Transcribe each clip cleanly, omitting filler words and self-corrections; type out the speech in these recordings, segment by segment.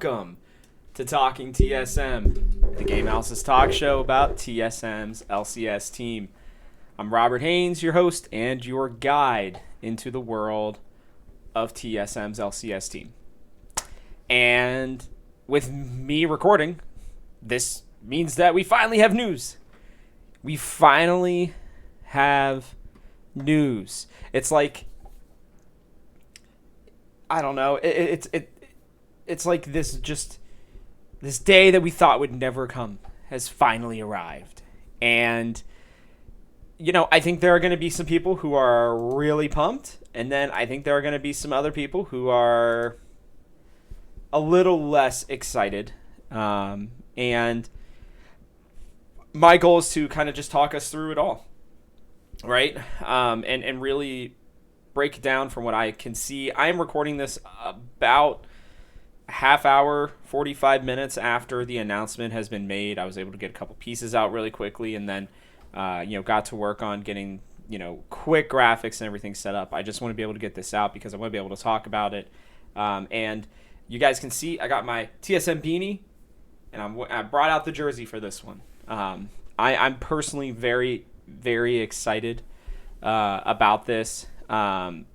welcome to Talking TSM, the Game House's talk show about TSM's LCS team. I'm Robert Haynes, your host and your guide into the world of TSM's LCS team. And with me recording, this means that we finally have news. We finally have news. It's like, I don't know. It's like this day that we thought would never come has finally arrived. And, you know, I think there are going to be some people who are really pumped. And then I think there are going to be some other people who are a little less excited. And my goal is to kind of just talk us through it all. Right? And really break it down from what I can see. I am recording this about a half hour, 45 minutes after the announcement has been made. I was able to get a couple pieces out really quickly and then, got to work on getting, quick graphics and everything set up. I just want to be able to get this out because I want to be able to talk about it. And you guys can see I got my TSM beanie and I brought out the jersey for this one. I'm personally very, very excited about this. And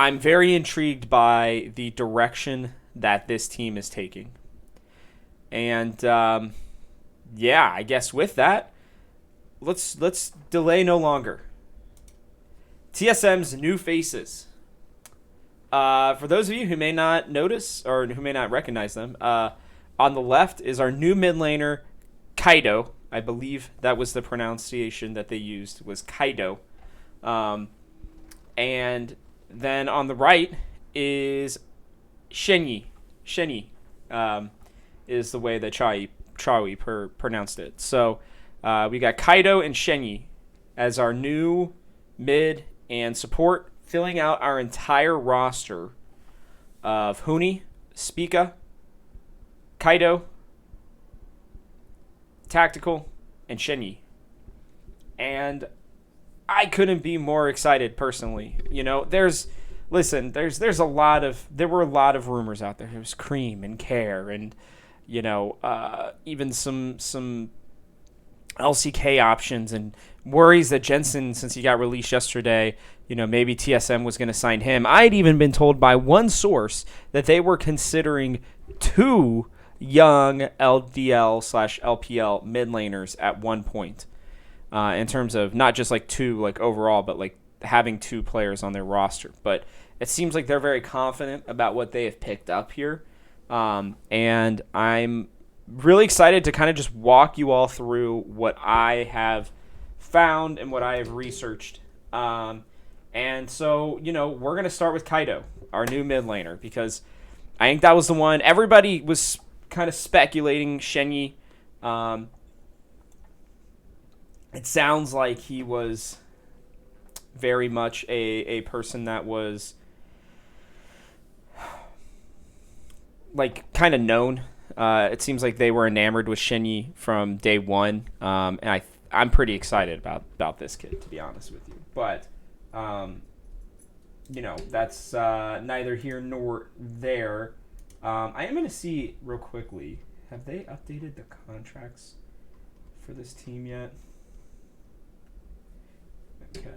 I'm very intrigued by the direction that this team is taking. And I guess with that, let's delay no longer. TSM's new faces. For those of you who may not notice or who may not recognize them, on the left is our new mid laner, Kaido. I believe that was the pronunciation that they used, was Kaido. And then on the right is Shenyi. Shenyi is the way that Chawi pronounced it. So we got Kaido and Shenyi as our new mid and support, filling out our entire roster of Huni, Spica, Kaido, Tactical, and Shenyi. And I couldn't be more excited personally. There were a lot of rumors out there. There was Cream and Care and, even some LCK options and worries that Jensen, since he got released yesterday, maybe TSM was going to sign him. I'd even been told by one source that they were considering two young LDL/LPL mid laners at one point, in terms of not just like two like overall, but like having two players on their roster. But it seems like they're very confident about what they have picked up here, and I'm really excited to kind of just walk you all through what I have found and what I have researched. And so we're gonna start with Kaido, our new mid laner, because I think that was the one everybody was kind of speculating. Shenyi, it sounds like he was very much a person that was like kind of known. It seems like they were enamored with Shenyi from day one, and I'm pretty excited about this kid, to be honest with you. But that's neither here nor there. I am going to see real quickly, have they updated the contracts for this team yet? Okay.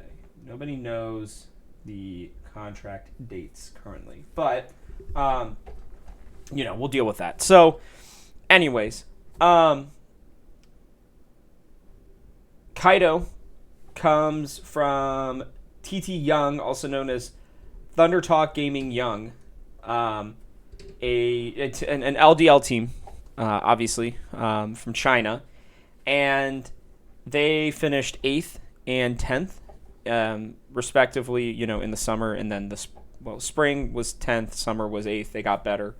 Nobody knows the contract dates currently. But, we'll deal with that. So, anyways, Kaido comes from TT Young, also known as Thunder Talk Gaming Young. An LDL team, obviously, from China, and they finished 8th and 10th, respectively, in the summer, and then spring was 10th, summer was 8th. They got better,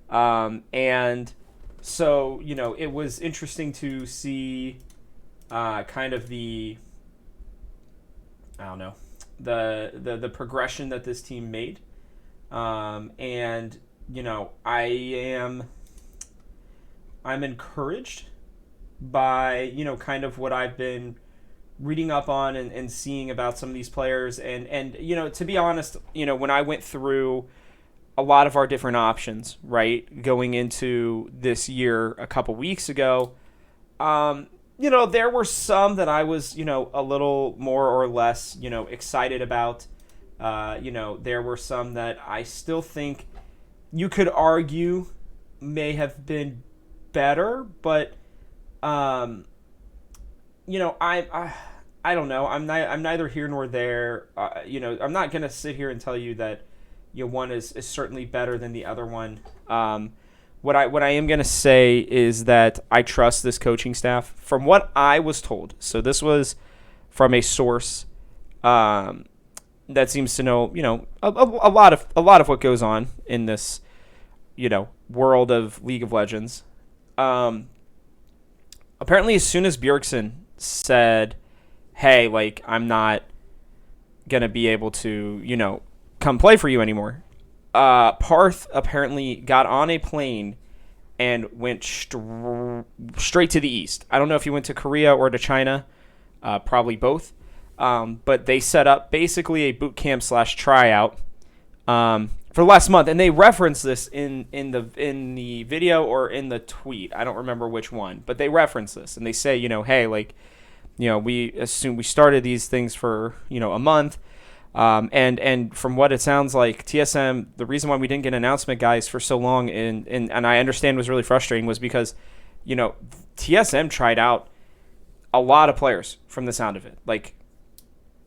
and so it was interesting to see, kind of the progression that this team made, and. I'm encouraged by, kind of what I've been reading up on and seeing about some of these players. And to be honest, when I went through a lot of our different options, right, going into this year a couple weeks ago. There were some that I was, a little more or less, excited about. There were some that I still think you could argue may have been better, but, I don't know. I'm neither here nor there. I'm not gonna sit here and tell you that one is certainly better than the other one. What I am gonna say is that I trust this coaching staff. From what I was told, so this was from a source that seems to know a lot of what goes on in this world of League of Legends. Apparently, as soon as Bjergsen said, hey, like, I'm not going to be able to, come play for you anymore, Parth apparently got on a plane and went straight to the east. I don't know if he went to Korea or to China, probably both. But they set up basically a boot camp / tryout for the last month, and they reference this in the video or in the tweet. I don't remember which one, but they reference this and they say, hey, like, we started these things for a month, and from what it sounds like, TSM, the reason why we didn't get an announcement, guys, for so long, and I understand was really frustrating, was because TSM tried out a lot of players from the sound of it. Like,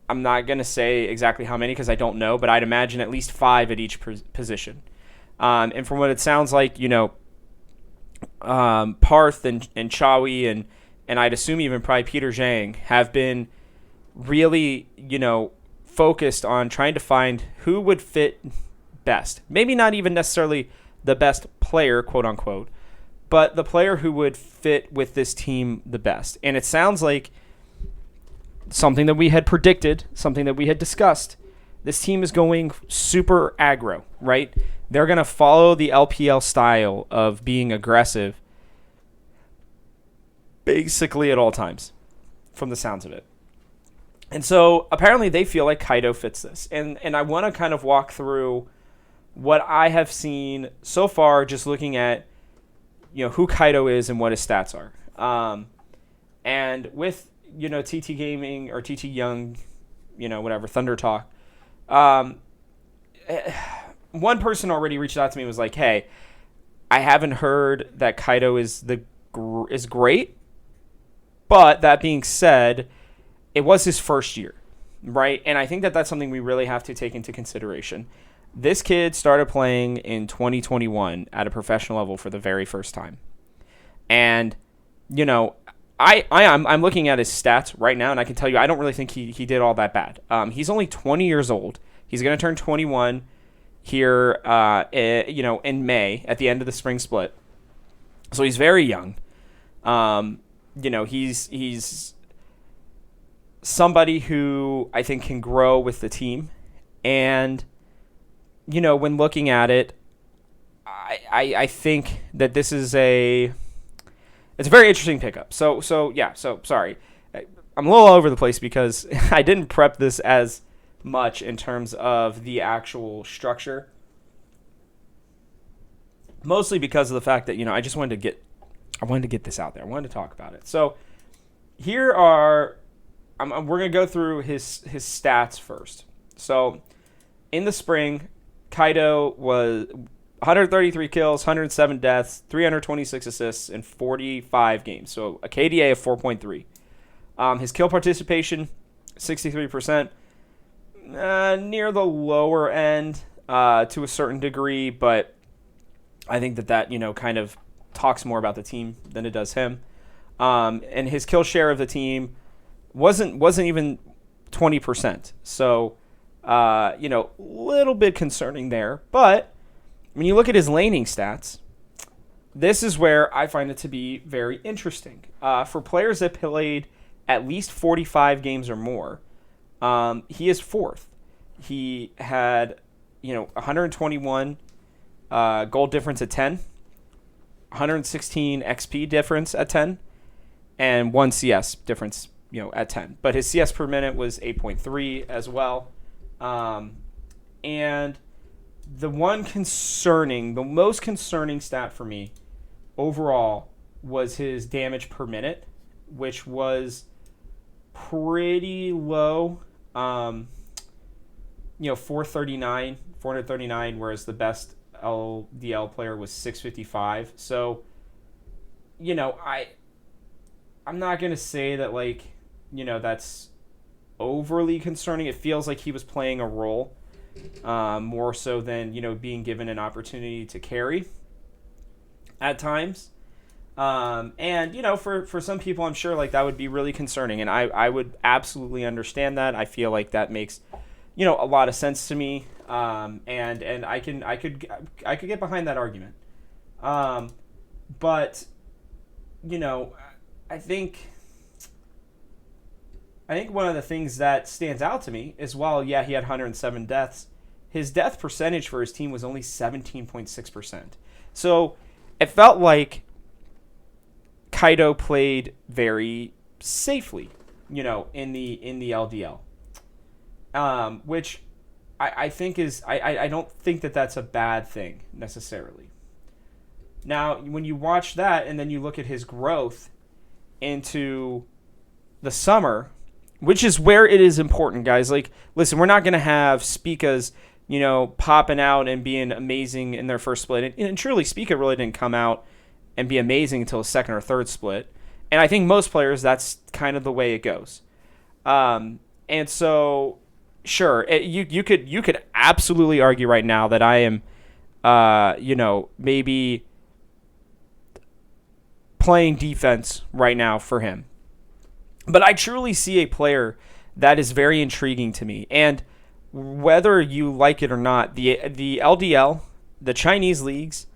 I'm not gonna say exactly how many because I don't know, but I'd imagine at least 5 at each position. And from what it sounds like, Parth and Chawi and I'd assume even probably Peter Zhang have been really, focused on trying to find who would fit best. Maybe not even necessarily the best player, quote unquote, but the player who would fit with this team the best. And it sounds like something that we had predicted, something that we had discussed. This team is going super aggro, right? They're going to follow the LPL style of being aggressive basically at all times, from the sounds of it. And so apparently they feel like Kaido fits this. And I want to kind of walk through what I have seen so far, just looking at who Kaido is and what his stats are. And with TT Gaming or TT Young, whatever, Thunder Talk, one person already reached out to me and was like, hey, I haven't heard that Kaido is great, but that being said, it was his first year, right? And I think that that's something we really have to take into consideration. This kid started playing in 2021 at a professional level for the very first time. And, I'm looking at his stats right now, and I can tell you I don't really think he did all that bad. He's only 20 years old. He's going to turn 21 here, in May at the end of the spring split. So he's very young. He's somebody who I think can grow with the team. And, when looking at it, I think that this is it's a very interesting pickup. So sorry. I'm a little all over the place because I didn't prep this as much in terms of the actual structure. Mostly because of the fact that, I just wanted to get this out there. I wanted to talk about it. So here are, we're going to go through his stats first. So in the spring, Kaido was 133 kills, 107 deaths, 326 assists in 45 games. So a KDA of 4.3. His kill participation, 63%. Near the lower end to a certain degree, but I think that kind of talks more about the team than it does him. And his kill share of the team wasn't even 20%. So, little bit concerning there. But when you look at his laning stats, this is where I find it to be very interesting. For players that played at least 45 games or more, he is 4th. He had, 121 gold difference at 10, 116 XP difference at 10, and 1 CS difference, at 10. But his CS per minute was 8.3 as well. And the most concerning stat for me overall was his damage per minute, which was pretty low. 439, whereas the best LDL player was 655. So, I'm not gonna say that that's overly concerning. It feels like he was playing a role, more so than being given an opportunity to carry at times. And for some people, I'm sure that would be really concerning, and I would absolutely understand that. I feel like that makes a lot of sense to me, and I could get behind that argument. But I think one of the things that stands out to me is, while he had 107 deaths, his death percentage for his team was only 17.6%. So it felt like Kaido played very safely, in the LDL, which I think is I don't think that that's a bad thing necessarily. Now, when you watch that and then you look at his growth into the summer, which is where it is important, guys. Listen, we're not going to have Spica's, popping out and being amazing in their first split. And truly, Spica really didn't come out and be amazing until a second or third split. And I think most players, that's kind of the way it goes. And so, sure, you could absolutely argue right now that I am, maybe playing defense right now for him. But I truly see a player that is very intriguing to me. And whether you like it or not, the LDL, the Chinese leagues,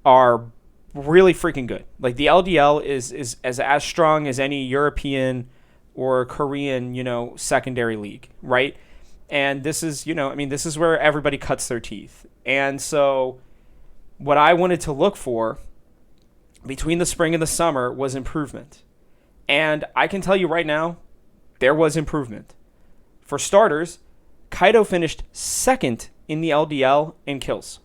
are really freaking good. The LDL is as strong as any European or Korean, secondary league, right? And this is, this is where everybody cuts their teeth. And so what I wanted to look for between the spring and the summer was improvement. And I can tell you right now, there was improvement. For starters, Kaido finished second in the LDL in kills.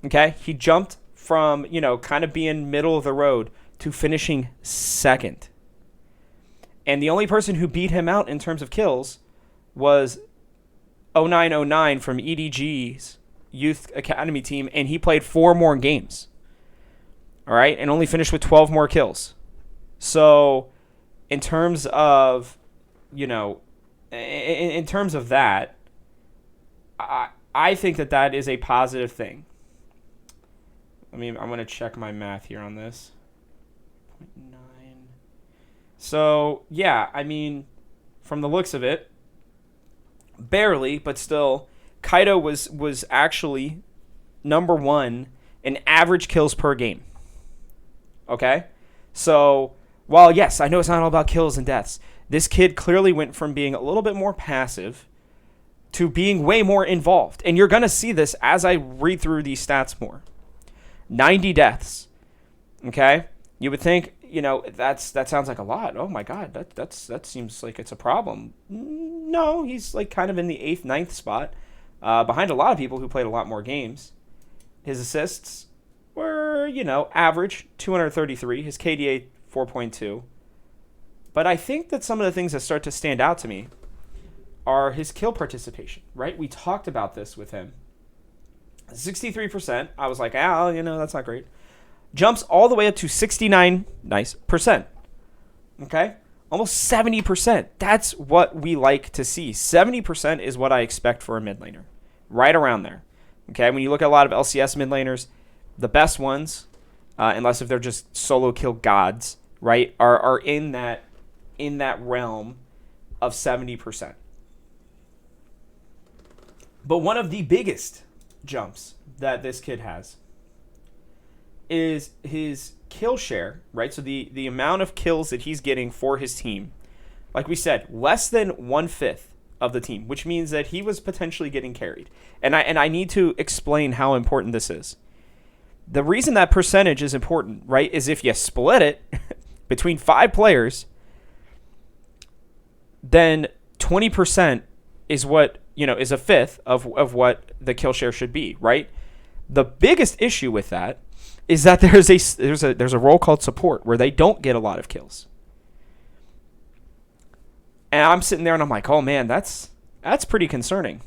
Okay? He jumped from, kind of being middle of the road to finishing second. And the only person who beat him out in terms of kills was 0909 from EDG's Youth Academy team, and he played 4 more games. All right? And only finished with 12 more kills. So, in terms of, in terms of that, I think that is a positive thing. I'm going to check my math here on this. 0.9. So, yeah, from the looks of it, barely, but still, Kaido was actually number 1 in average kills per game. Okay? So, while, yes, I know it's not all about kills and deaths, this kid clearly went from being a little bit more passive to being way more involved. And you're going to see this as I read through these stats more. 90 deaths. Okay? You would think, that sounds like a lot. Oh my God, that seems like it's a problem. No, he's kind of in the 8th, 9th spot, behind a lot of people who played a lot more games. His assists were, average, 233. His KDA, 4.2. But I think that some of the things that start to stand out to me are his kill participation, right? We talked about this with him. 63%. I was like, that's not great. Jumps all the way up to 69%. Nice percent. Okay? Almost 70%. That's what we like to see. 70% is what I expect for a mid laner. Right around there. Okay? When you look at a lot of LCS mid laners, the best ones, unless if they're just solo kill gods, right, are in that realm of 70%. But one of the biggest jumps that this kid has is his kill share, right? So the amount of kills that he's getting for his team, like we said, less than 1/5 of the team, which means that he was potentially getting carried. And I need to explain how important this is. The reason that percentage is important, right, is if you split it between 5 players, then 20% is what is a fifth of what the kill share should be, right? The biggest issue with that is that there's a role called support where they don't get a lot of kills. And I'm sitting there and I'm like, oh man, that's pretty concerning.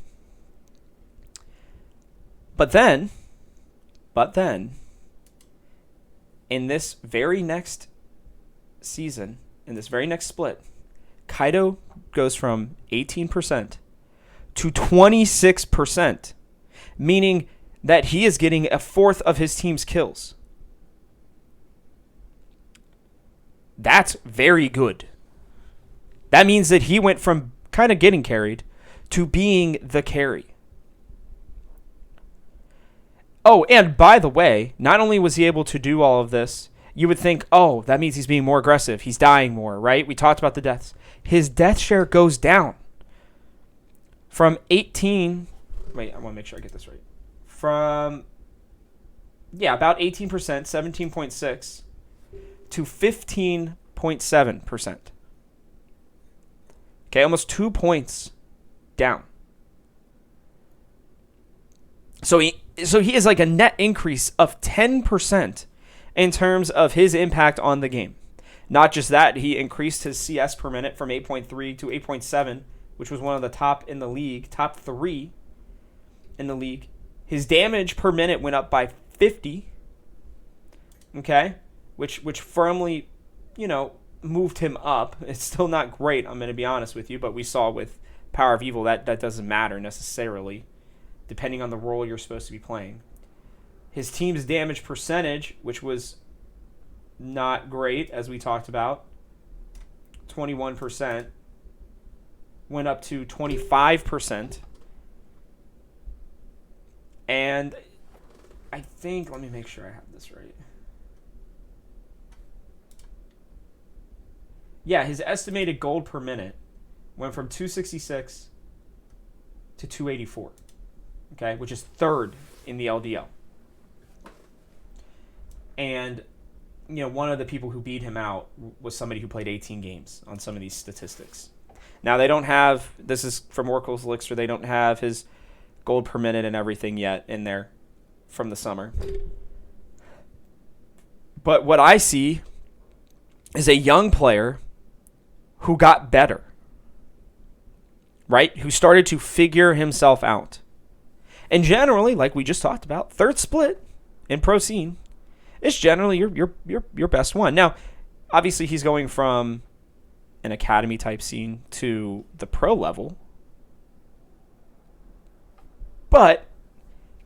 But then, in this very next season, in this very next split, Kaido goes from 18% to 26%, meaning that he is getting a fourth of his team's kills. That's very good. That means that he went from kind of getting carried to being the carry. Oh, and by the way, not only was he able to do all of this, you would think, oh, that means he's being more aggressive. He's dying more, right? We talked about the deaths. His death share goes down from 18. Wait, I want to make sure I get this right. From, about 18%, 17.6 to 15.7%. Okay, almost 2 points down. So he is like a net increase of 10% in terms of his impact on the game. Not just that, he increased his CS per minute from 8.3 to 8.7, which was one of the top in the league, top 3 in the league. His damage per minute went up by 50, okay, which firmly, moved him up. It's still not great, I'm going to be honest with you, but we saw with Power of Evil that doesn't matter necessarily, depending on the role you're supposed to be playing. His team's damage percentage, which was not great, as we talked about, 21%, went up to 25%. And I think, let me make sure I have this right. Yeah, his estimated gold per minute went from 266 to 284, okay, which is third in the LDL. And, one of the people who beat him out was somebody who played 18 games on some of these statistics. Now, they don't have, this is from Oracle's Elixir, they don't have his gold per minute and everything yet in there from the summer. But what I see is a young player who got better, right? Who started to figure himself out. And generally, like we just talked about, third split in pro scene is generally your best one. Now, obviously he's going from an academy type scene to the pro level. But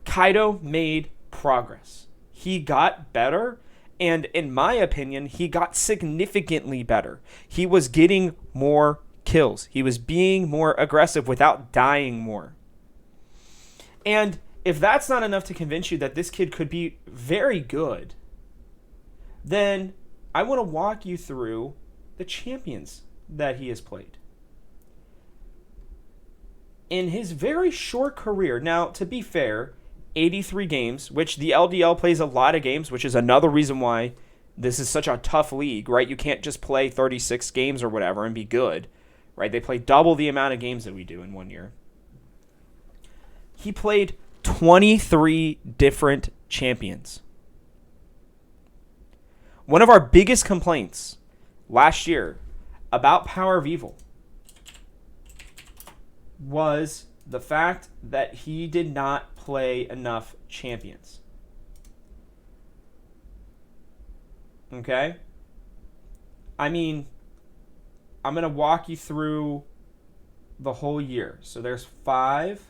Kaido made progress. He got better, and in my opinion, he got significantly better. He was getting more kills. He was being more aggressive without dying more. And if that's not enough to convince you that this kid could be very good, then I want to walk you through the champions that he has played. In his very short career, now, to be fair, 83 games, which the LDL plays a lot of games, which is another reason why this is such a tough league, right? You can't just play 36 games or whatever and be good, right? They play double the amount of games that we do in 1 year. He played 23 different champions. One of our biggest complaints last year about Power of Evil was the fact that he did not play enough champions. Okay? I mean, I'm going to walk you through the whole year. So there's 5,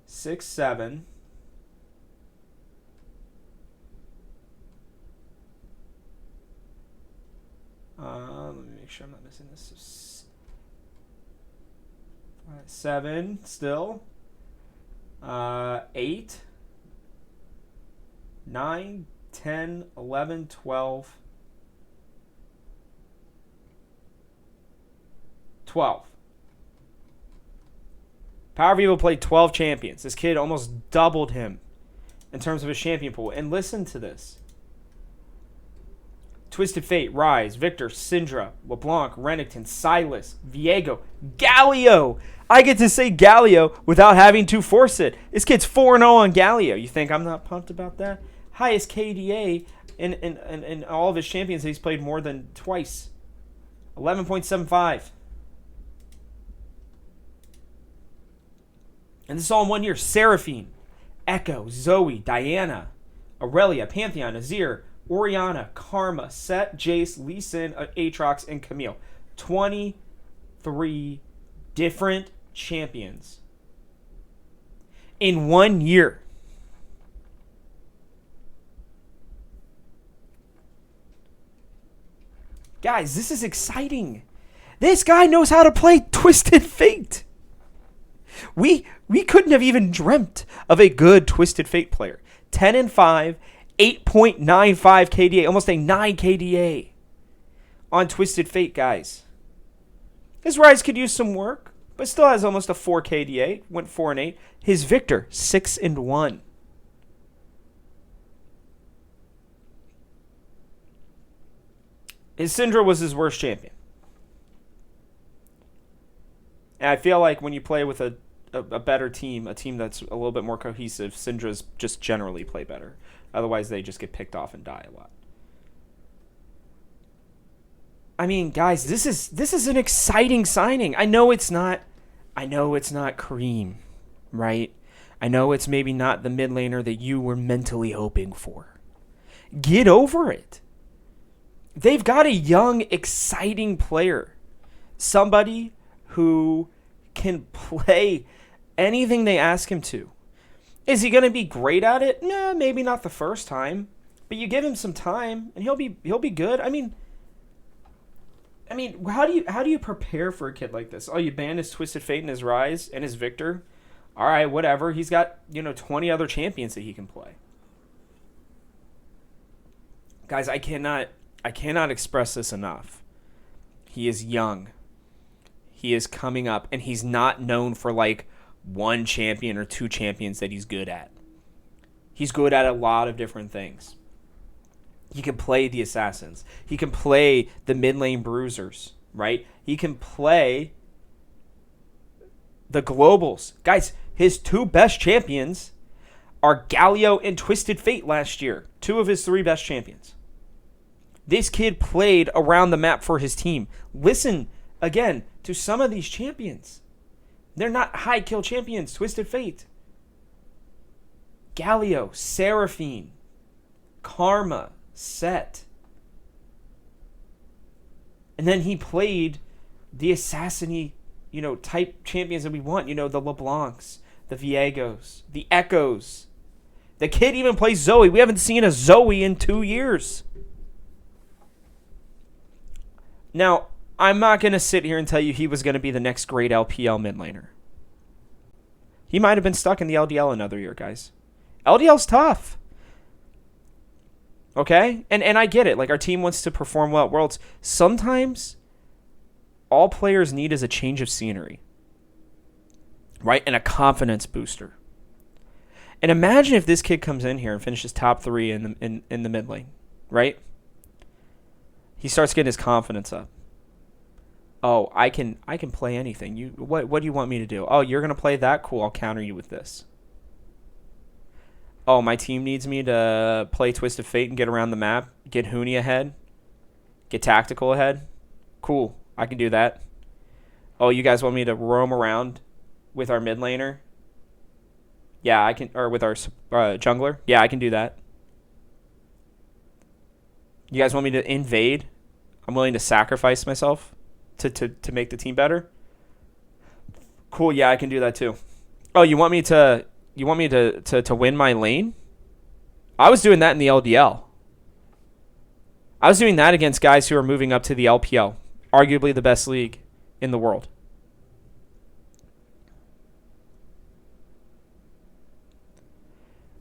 6, 7. Let me make sure I'm not missing this. 7 still. 8, 9, 10, 11, 12. 12. Power of Evil played 12 champions. This kid almost doubled him in terms of his champion pool. And listen to this. Twisted Fate, Rise, Victor, Syndra, LeBlanc, Renekton, Silas, Viego, Galio. I get to say Galio without having to force it. This kid's 4-0 on Galio. You think I'm not pumped about that? Highest KDA in all of his champions that he's played more than twice. 11.75. And this is all in 1 year. Seraphine, Echo, Zoe, Diana, Aurelia, Pantheon, Azir, Orianna, Karma, Set, Jace, Lee Sin, Aatrox, and Camille. 23 different champions in 1 year. Guys, this is exciting. This guy knows how to play Twisted Fate. We couldn't have even dreamt of a good Twisted Fate player. 10-5, 8.95 KDA, almost a 9 KDA on Twisted Fate, guys. His Rise could use some work, but still has almost a 4 KDA. Went 4-8. His Victor, 6-1. His Syndra was his worst champion. And I feel like when you play with a better team, a team that's a little bit more cohesive, Syndra's just generally play better. Otherwise, they just get picked off and die a lot. I mean, guys, this is an exciting signing. I know it's not Kareem, right? I know it's maybe not the mid laner that you were mentally hoping for. Get over it. They've got a young, exciting player. Somebody who can play anything they ask him to. Is he going to be great at it? Nah, maybe not the first time. But you give him some time and he'll be good. I mean, how do you prepare for a kid like this? Oh, you ban his Twisted Fate and his Rise and his Victor? All right, whatever. He's got, 20 other champions that he can play. Guys, I cannot express this enough. He is young. He is coming up, and he's not known for like one champion or two champions that he's good at. He's good at a lot of different things. He can play the assassins. He can play the mid lane bruisers, right? He can play the globals. Guys, his two best champions are Galio and Twisted Fate last year. Two of his three best champions. This kid played around the map for his team. Listen, again, to some of these champions. They're not high kill champions. Twisted Fate, Galio, Seraphine, Karma, Set. And then he played the assassin-y, type champions that we want. The LeBlancs, the Viegos, the Echoes. The kid even plays Zoe. We haven't seen a Zoe in 2 years. Now, I'm not going to sit here and tell you he was going to be the next great LPL mid laner. He might have been stuck in the LDL another year, guys. LDL's tough. Okay? And I get it. Like, our team wants to perform well at Worlds. Sometimes, all players need is a change of scenery. Right? And a confidence booster. And imagine if this kid comes in here and finishes top 3 in the mid lane. Right? He starts getting his confidence up. Oh, I can play anything. What do you want me to do? Oh, you're going to play that? Cool, I'll counter you with this. Oh, my team needs me to play Twisted Fate and get around the map, get Huni ahead, get Tactical ahead. Cool, I can do that. Oh, you guys want me to roam around with our mid laner? Yeah, I can, or with our jungler? Yeah, I can do that. You guys want me to invade? I'm willing to sacrifice myself to make the team better. Cool, yeah, I can do that too. Oh, you want me to win my lane? I was doing that in the LDL. I was doing that against guys who are moving up to the LPL, arguably the best league in the world.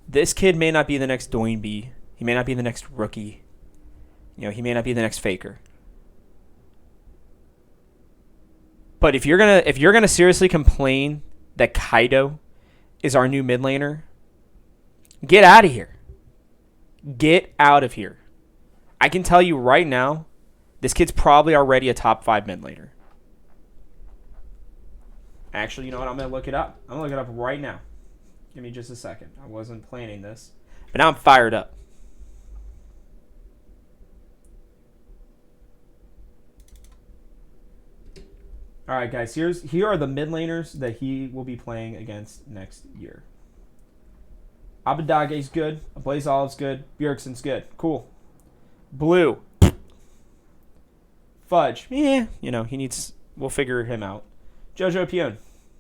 This kid may not be the next Doinby. He may not be the next rookie. He may not be the next Faker. But if you're gonna seriously complain that Kaido is our new mid laner, get out of here. Get out of here. I can tell you right now, this kid's probably already a top 5 mid laner. Actually, you know what? I'm going to look it up. I'm going to look it up right now. Give me just a second. I wasn't planning this. But now I'm fired up. All right, guys. Here are the mid laners that he will be playing against next year. Abidage's good. Blaze Olive's good. Bjergsen's good. Cool. Blue. Fudge. Yeah, you know, he needs... We'll figure him out. Jojo Pion.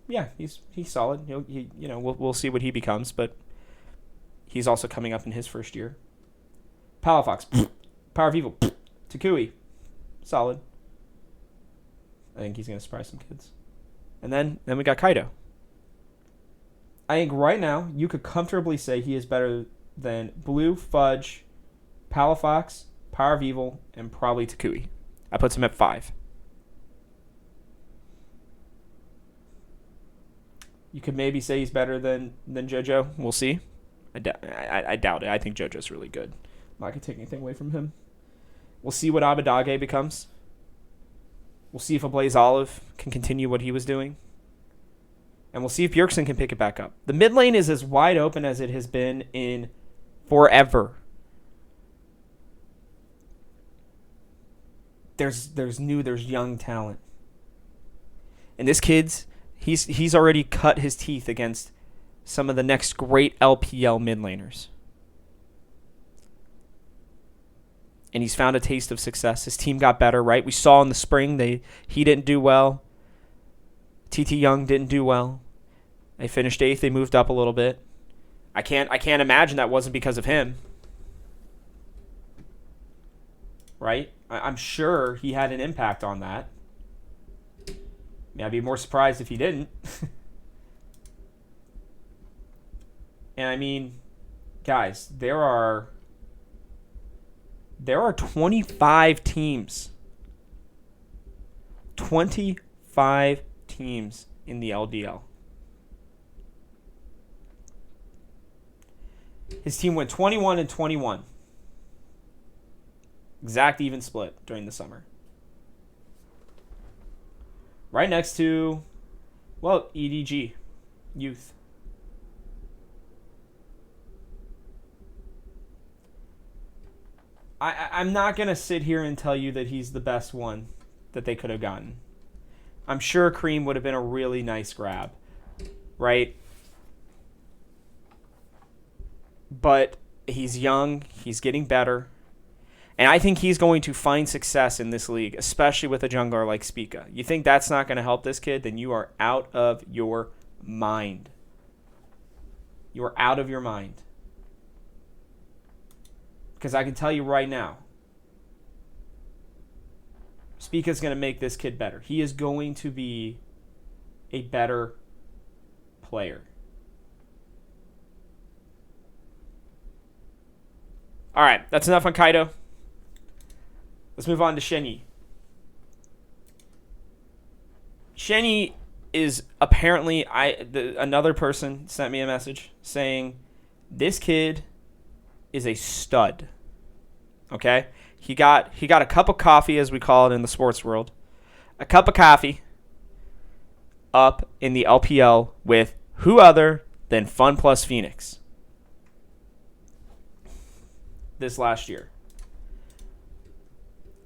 Yeah, he's solid. We'll see what he becomes, but he's also coming up in his first year. Palafox. Power of Evil. Takui. Solid. I think he's going to surprise some kids. And then we got Kaido. I think right now you could comfortably say he is better than Blue, Fudge, Palafox, Power of Evil, and probably Takui. I put him at 5. You could maybe say he's better than JoJo. We'll see. I doubt it. I think JoJo's really good. I'm not going to take anything away from him. We'll see what Abadage becomes. We'll see if a Blaze Olive can continue what he was doing. And we'll see if Bjergsen can pick it back up. The mid lane is as wide open as it has been in forever. There's young talent. And this kid's... He's already cut his teeth against some of the next great LPL mid laners. And he's found a taste of success. His team got better, right? We saw in the spring he didn't do well. TT Young didn't do well. They finished 8th. They moved up a little bit. I can't imagine that wasn't because of him. Right? I'm sure he had an impact on that. I'd be more surprised if he didn't. And I mean, guys, there are 25 teams. 25 teams in the LDL. His team went 21-21. Exact even split during the summer. Right next to, well, EDG, Youth. I'm not going to sit here and tell you that he's the best one that they could have gotten. I'm sure Cream would have been a really nice grab, right? But he's young, he's getting better. And I think he's going to find success in this league, especially with a jungler like Spica. You think that's not going to help this kid? Then you are out of your mind. You are out of your mind. Because I can tell you right now, Spica's going to make this kid better. He is going to be a better player. All right, that's enough on Kaido. Let's move on to Shenyi. Shenyi is apparently... another person sent me a message saying this kid is a stud. Okay? He got a cup of coffee, as we call it in the sports world. A cup of coffee up in the LPL with who other than Fun Plus Phoenix this last year.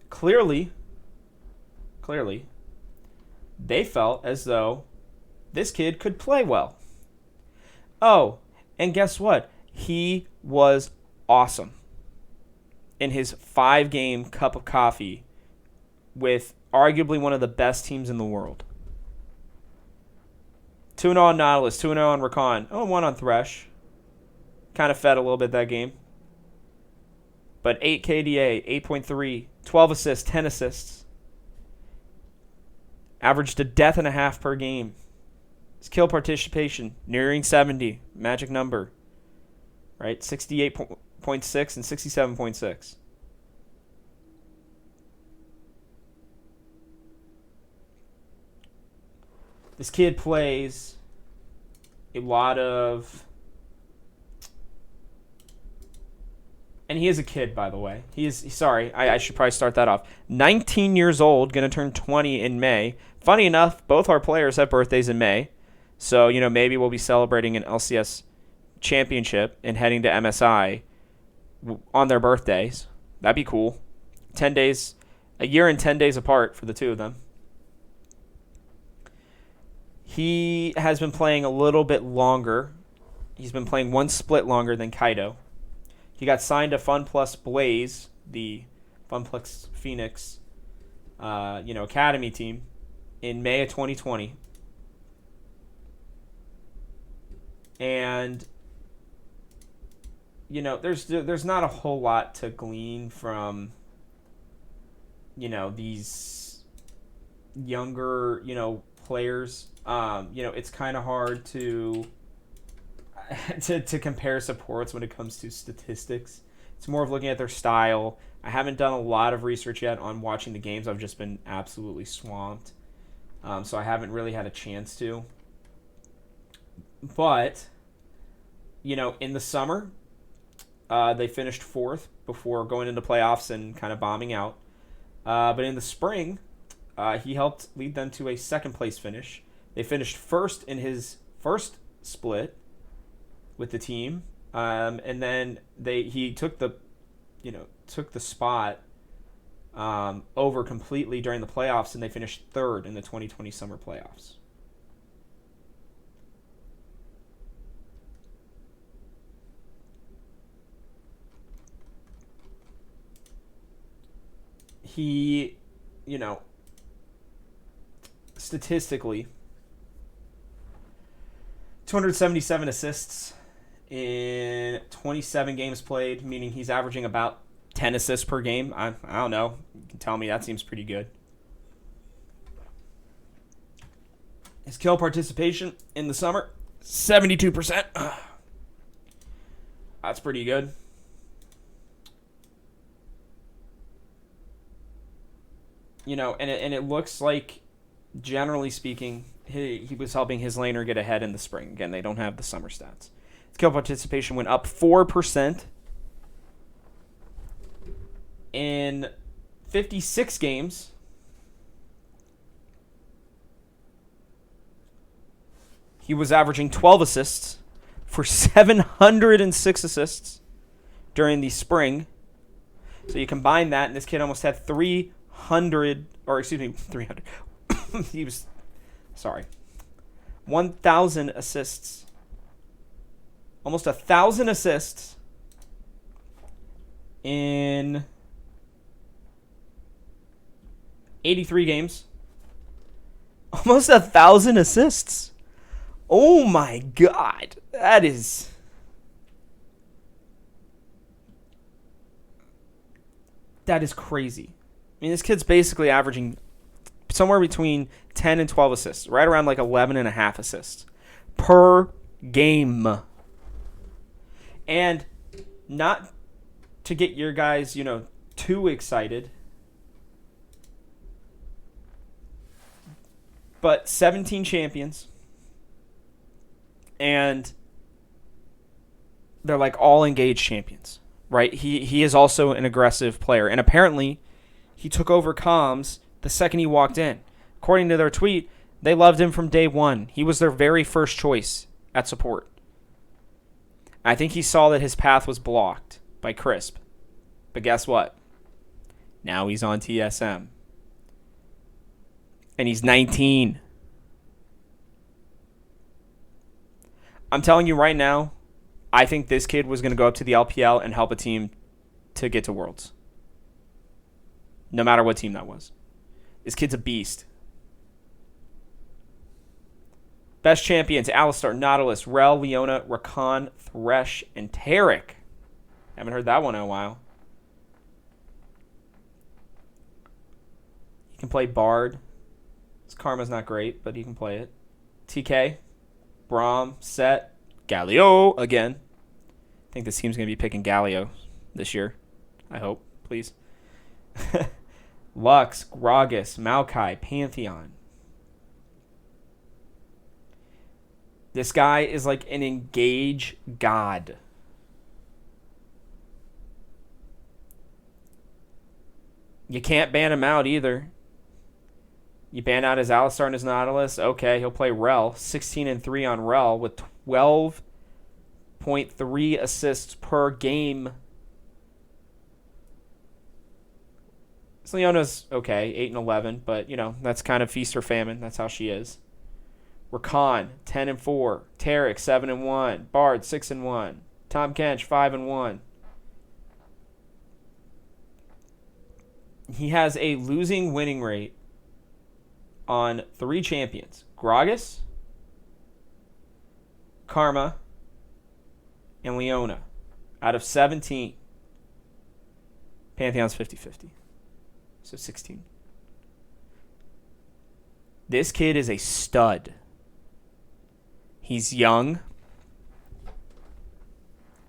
Clearly, they felt as though this kid could play well. Oh, and guess what? He was awesome in his 5-game cup of coffee with arguably one of the best teams in the world. 2-0 on Nautilus, 2-0 on Rakan, 0-1 on Thresh. Kind of fed a little bit that game. But 8 KDA, 8.3, 12 assists, 10 assists. Averaged a death and a half per game. His kill participation, nearing 70, magic number. Right? 68.6 and 67.6. This kid plays a lot of And he is a kid, by the way. Sorry, I should probably start that off. 19 years old, going to turn 20 in May. Funny enough, both our players have birthdays in May. So, maybe we'll be celebrating an LCS championship and heading to MSI on their birthdays. That'd be cool. 10 days, a year and 10 days apart for the two of them. He has been playing a little bit longer. He's been playing one split longer than Kaido. He got signed to FunPlus Blaze, the FunPlus Phoenix, academy team, in May of 2020. And, there's not a whole lot to glean from, these younger, players. It's kind of hard to compare supports when it comes to statistics. It's more of looking at their style. I haven't done a lot of research yet on watching the games. I've just been absolutely swamped. So I haven't really had a chance to. But, in the summer, they finished 4th before going into playoffs and kind of bombing out. But in the spring, he helped lead them to a second-place finish. They finished 1st in his first split with the team, and then he took the spot over completely during the playoffs, and they finished 3rd in the 2020 summer playoffs. He, statistically, 277 assists in 27 games played, meaning he's averaging about 10 assists per game. I don't know. You can tell me that seems pretty good. His kill participation in the summer, 72%. That's pretty good. And it looks like, generally speaking, he was helping his laner get ahead in the spring. Again, they don't have the summer stats. His kill participation went up 4% in 56 games. He was averaging 12 assists for 706 assists during the spring. So you combine that, and this kid almost had 300. He was, 1,000 assists. Almost 1,000 assists in 83 games. Almost 1,000 assists. Oh my God. That is crazy. I mean, this kid's basically averaging somewhere between 10 and 12 assists, right around like 11 and a half assists per game. And not to get your guys, too excited, but 17 champions, and they're like all engaged champions, right? He is also an aggressive player, and apparently he took over comms the second he walked in. According to their tweet, they loved him from day one. He was their very first choice at support. I think he saw that his path was blocked by Crisp. But guess what? Now he's on TSM. And he's 19. I'm telling you right now, I think this kid was going to go up to the LPL and help a team to get to Worlds. No matter what team that was. This kid's a beast. Best champions: Alistar, Nautilus, Rel, Leona, Rakan, Thresh, and Taric. Haven't heard that one in a while. He can play Bard. His karma's not great, but he can play it. TK, Braum, Set, Galio again. I think this team's going to be picking Galio this year. I hope, please. Lux, Gragas, Maokai, Pantheon. This guy is like an engage god. You can't ban him out either. You ban out his Alistar and his Nautilus. Okay, he'll play Rel. 16-3 on Rel with 12.3 assists per game. Leona's okay, 8-11, but, that's kind of feast or famine. That's how she is. Rakan, 10-4. Tarek, 7-1. Bard, 6-1. Tom Kench, 5-1. He has a losing winning rate on 3 champions. Gragas, Karma, and Leona. Out of 17. Pantheon's 50-50. So 16. This kid is a stud. He's young.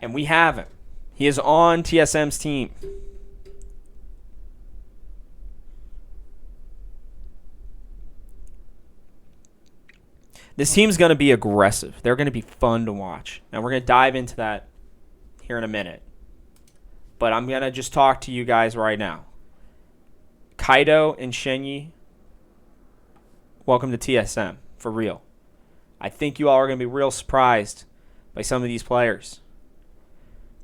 And we have him. He is on TSM's team. This team's going to be aggressive. They're going to be fun to watch. Now, we're going to dive into that here in a minute. But I'm going to just talk to you guys right now. Kaido and Shenyi, welcome to TSM, for real. I think you all are going to be real surprised by some of these players.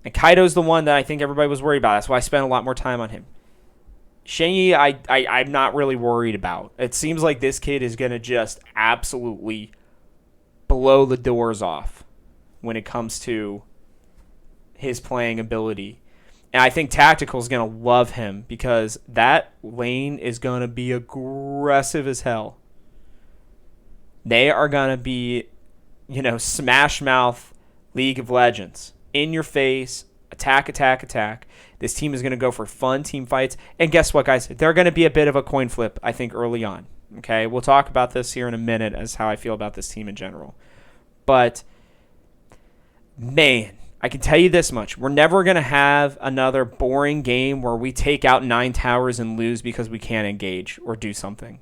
And Kaido's the one that I think everybody was worried about. That's why I spent a lot more time on him. Shenyi, I'm not really worried about. It seems like this kid is going to just absolutely blow the doors off when it comes to his playing ability. And I think Tactical is going to love him because that lane is going to be aggressive as hell. They are going to be, smash mouth League of Legends. In your face, attack, attack, attack. This team is going to go for fun team fights. And guess what, guys? They're going to be a bit of a coin flip, I think, early on. Okay, we'll talk about this here in a minute as how I feel about this team in general. But, man, I can tell you this much. We're never going to have another boring game where we take out 9 towers and lose because we can't engage or do something.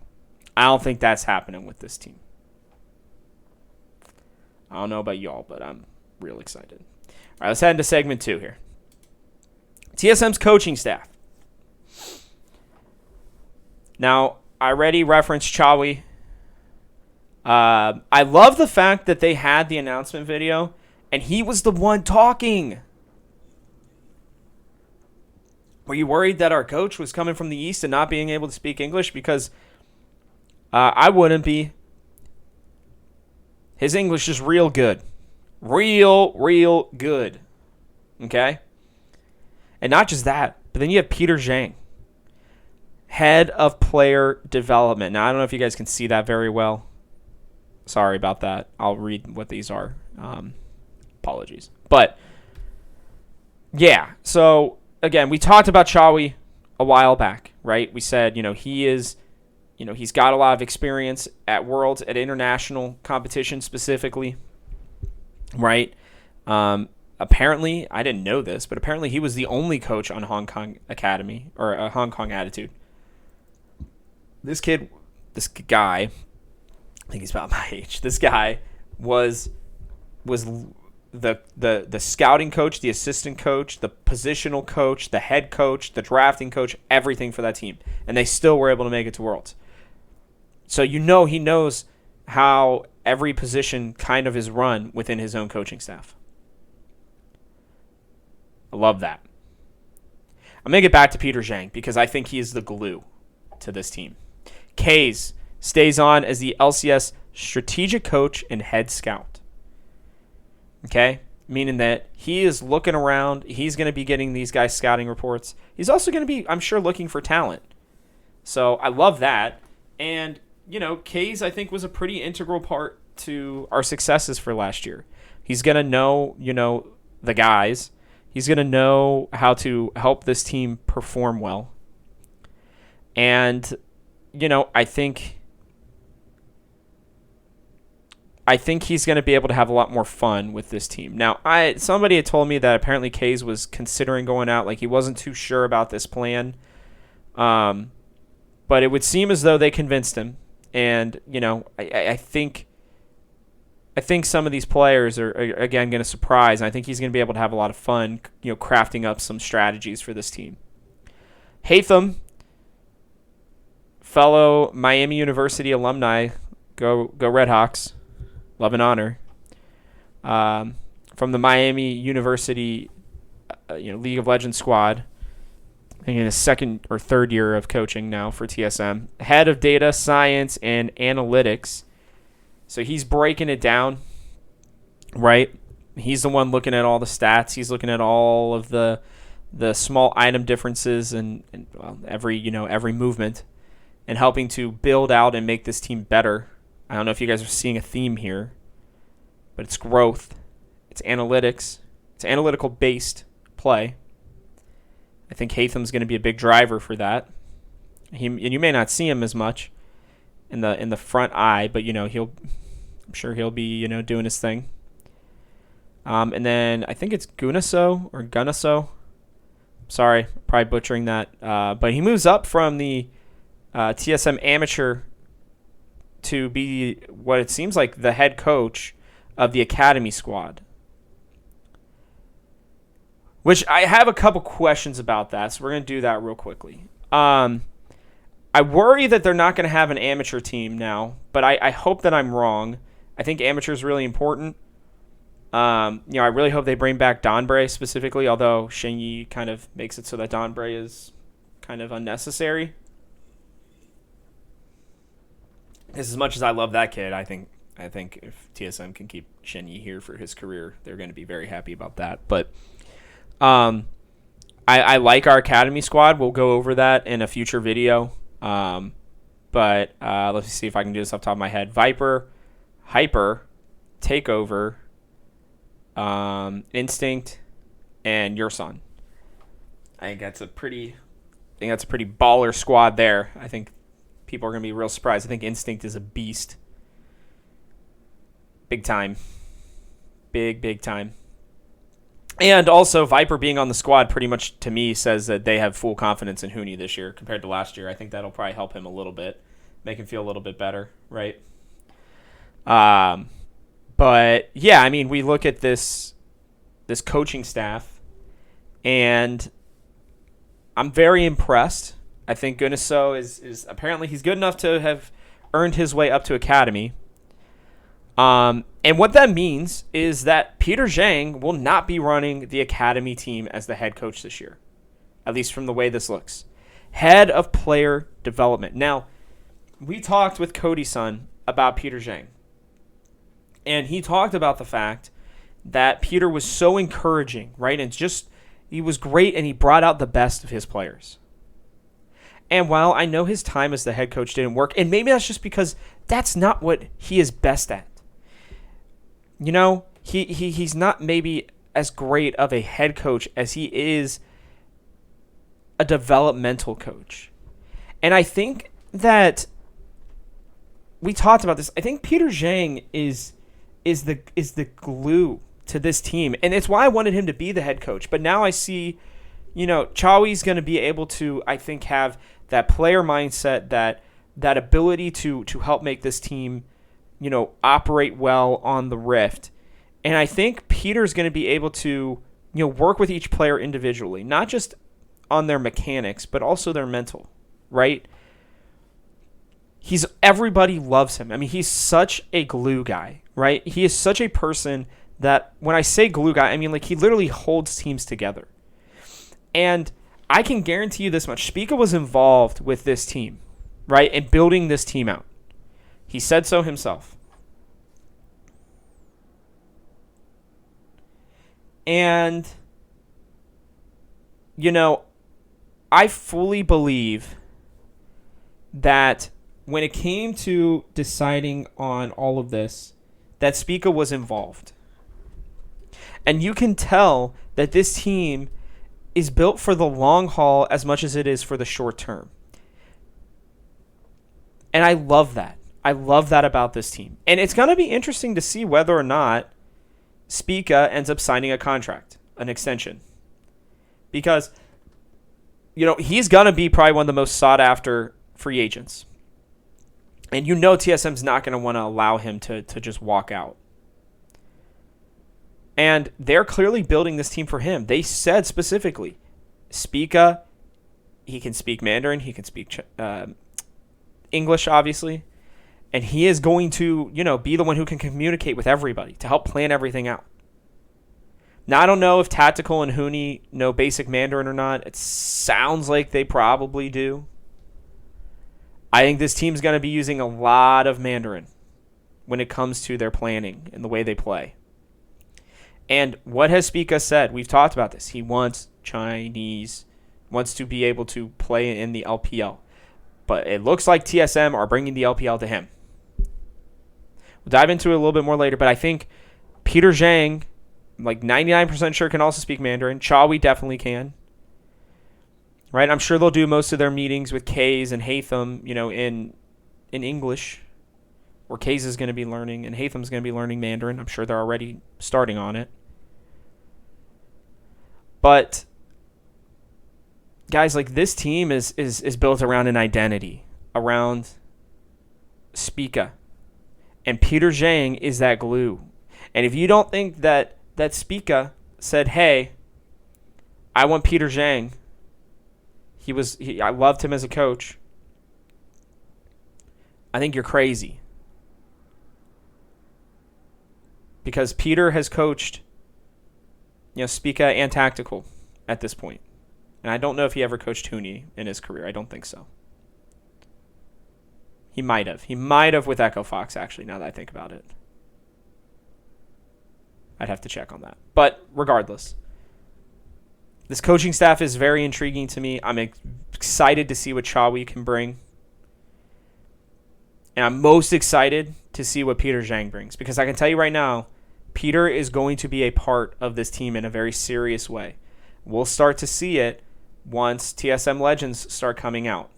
I don't think that's happening with this team. I don't know about y'all, but I'm real excited. All right, let's head into segment 2 here. TSM's coaching staff. Now, I already referenced Chawi. I love the fact that they had the announcement video, and he was the one talking. Were you worried that our coach was coming from the East and not being able to speak English? Because I wouldn't be. His English is real good. Real good. Okay? And not just that, but then you have Peter Zhang, head of player development. Now, I don't know if you guys can see that very well. Sorry about that. I'll read what these are. Apologies. But, yeah. So, again, we talked about Chawi a while back, right? We said, he is, he's got a lot of experience at Worlds, at international competition specifically, right? Apparently, I didn't know this, but apparently he was the only coach on Hong Kong Academy, or Hong Kong Attitude. This guy, I think he's about my age. This guy was the scouting coach, the assistant coach, the positional coach, the head coach, the drafting coach, everything for that team. And they still were able to make it to Worlds. So he knows how every position kind of is run within his own coaching staff. I love that. I'm going to get back to Peter Zhang because I think he is the glue to this team. Kays stays on as the LCS strategic coach and head scout. Okay? Meaning that he is looking around. He's going to be getting these guys scouting reports. He's also going to be, I'm sure, looking for talent. So I love that. And, Kays, I think, was a pretty integral part to our successes for last year. He's going to know, the guys. He's going to know how to help this team perform well. And, I think he's going to be able to have a lot more fun with this team. Now, somebody had told me that apparently Kays was considering going out. Like, he wasn't too sure about this plan. But it would seem as though they convinced him. And, I think some of these players are again, going to surprise. And I think he's going to be able to have a lot of fun, crafting up some strategies for this team. Hatham fellow Miami University alumni. Go Redhawks. Love and honor. From the Miami University League of Legends squad. I think in his second or third year of coaching now for TSM. Head of data science and analytics. So he's breaking it down, right? He's the one looking at all the stats. He's looking at all of the small item differences and every movement, and helping to build out and make this team better. I don't know if you guys are seeing a theme here, but it's growth, it's analytics, it's analytical based play. I think Hatham's going to be a big driver for that. And you may not see him as much in the front eye, but I'm sure he'll be doing his thing. And then I think it's Gunaso. Sorry, probably butchering that. But he moves up from the TSM amateur to be what it seems like the head coach of the academy squad. Which I have a couple questions about that, so we're going to do that real quickly. I worry that they're not going to have an amateur team now, but I hope that I'm wrong. I think amateur is really important. I really hope they bring back Donbray specifically, although Shenyi kind of makes it so that Donbray is kind of unnecessary. As much as I love that kid, I think if TSM can keep Shenyi here for his career, they're going to be very happy about that. But I like our academy squad. We'll go over that in a future video. But let's see if I can do this off the top of my head. Viper, Hyper, Takeover, Instinct, and Yurson. I think that's a pretty baller squad there. I think people are going to be real surprised. I think Instinct is a beast. Big time. Big time. And also, Viper being on the squad pretty much, to me, says that they have full confidence in Huni this year compared to last year. I think that'll probably help him a little bit, make him feel a little bit better, right? But, yeah, I mean, we look at this coaching staff, and I'm very impressed. I think Gunaso is apparently he's good enough to have earned his way up to academy. And what that means is that Peter Zhang will not be running the academy team as the head coach this year, at least from the way this looks. Head of player development. Now, we talked with Cody-san about Peter Zhang, and he talked about the fact that Peter was so encouraging, right? And he was great, and he brought out the best of his players. And while I know his time as the head coach didn't work, and maybe that's just because that's not what he is best at. He's not maybe as great of a head coach as he is a developmental coach. And I think that we talked about this. I think Peter Zhang is the glue to this team. And it's why I wanted him to be the head coach. But now I see, Chawi's going to be able to, I think, have that player mindset, that ability to help make this team operate well on the Rift. And I think Peter's going to be able to, work with each player individually, not just on their mechanics, but also their mental, right? Everybody loves him. I mean, he's such a glue guy, right? He is such a person that when I say glue guy, I mean, like, he literally holds teams together. And I can guarantee you this much. Spica was involved with this team, right? And building this team out. He said so himself. And, I fully believe that when it came to deciding on all of this, that Spica was involved. And you can tell that this team is built for the long haul as much as it is for the short term. And I love that. I love that about this team. And it's going to be interesting to see whether or not Spica ends up signing a contract, an extension. Because, he's going to be probably one of the most sought-after free agents. And TSM's not going to want to allow him to just walk out. And they're clearly building this team for him. They said specifically, Spica, he can speak Mandarin, he can speak English, obviously. And he is going to, be the one who can communicate with everybody to help plan everything out. Now, I don't know if Tactical and Hooney know basic Mandarin or not. It sounds like they probably do. I think this team's going to be using a lot of Mandarin when it comes to their planning and the way they play. And what has Spica said? We've talked about this. He wants Chinese, wants to be able to play in the LPL. But it looks like TSM are bringing the LPL to him. We'll dive into it a little bit more later, but I think Peter Zhang, like 99% sure, can also speak Mandarin. Chawi definitely can. Right? I'm sure they'll do most of their meetings with Kays and Hatham, in English. Or Kays is going to be learning, and Hatham's going to be learning Mandarin. I'm sure they're already starting on it. But guys, like, this team is built around an identity, around Spica. And Peter Zhang is that glue. And if you don't think that Spica said, hey, I want Peter Zhang, I loved him as a coach, I think you're crazy. Because Peter has coached, Spica and Tactical at this point. And I don't know if he ever coached Hooney in his career. I don't think so. He might have. He might have with Echo Fox, actually, now that I think about it. I'd have to check on that. But regardless, this coaching staff is very intriguing to me. I'm excited to see what Chawi can bring. And I'm most excited to see what Peter Zhang brings. Because I can tell you right now, Peter is going to be a part of this team in a very serious way. We'll start to see it once TSM Legends start coming out.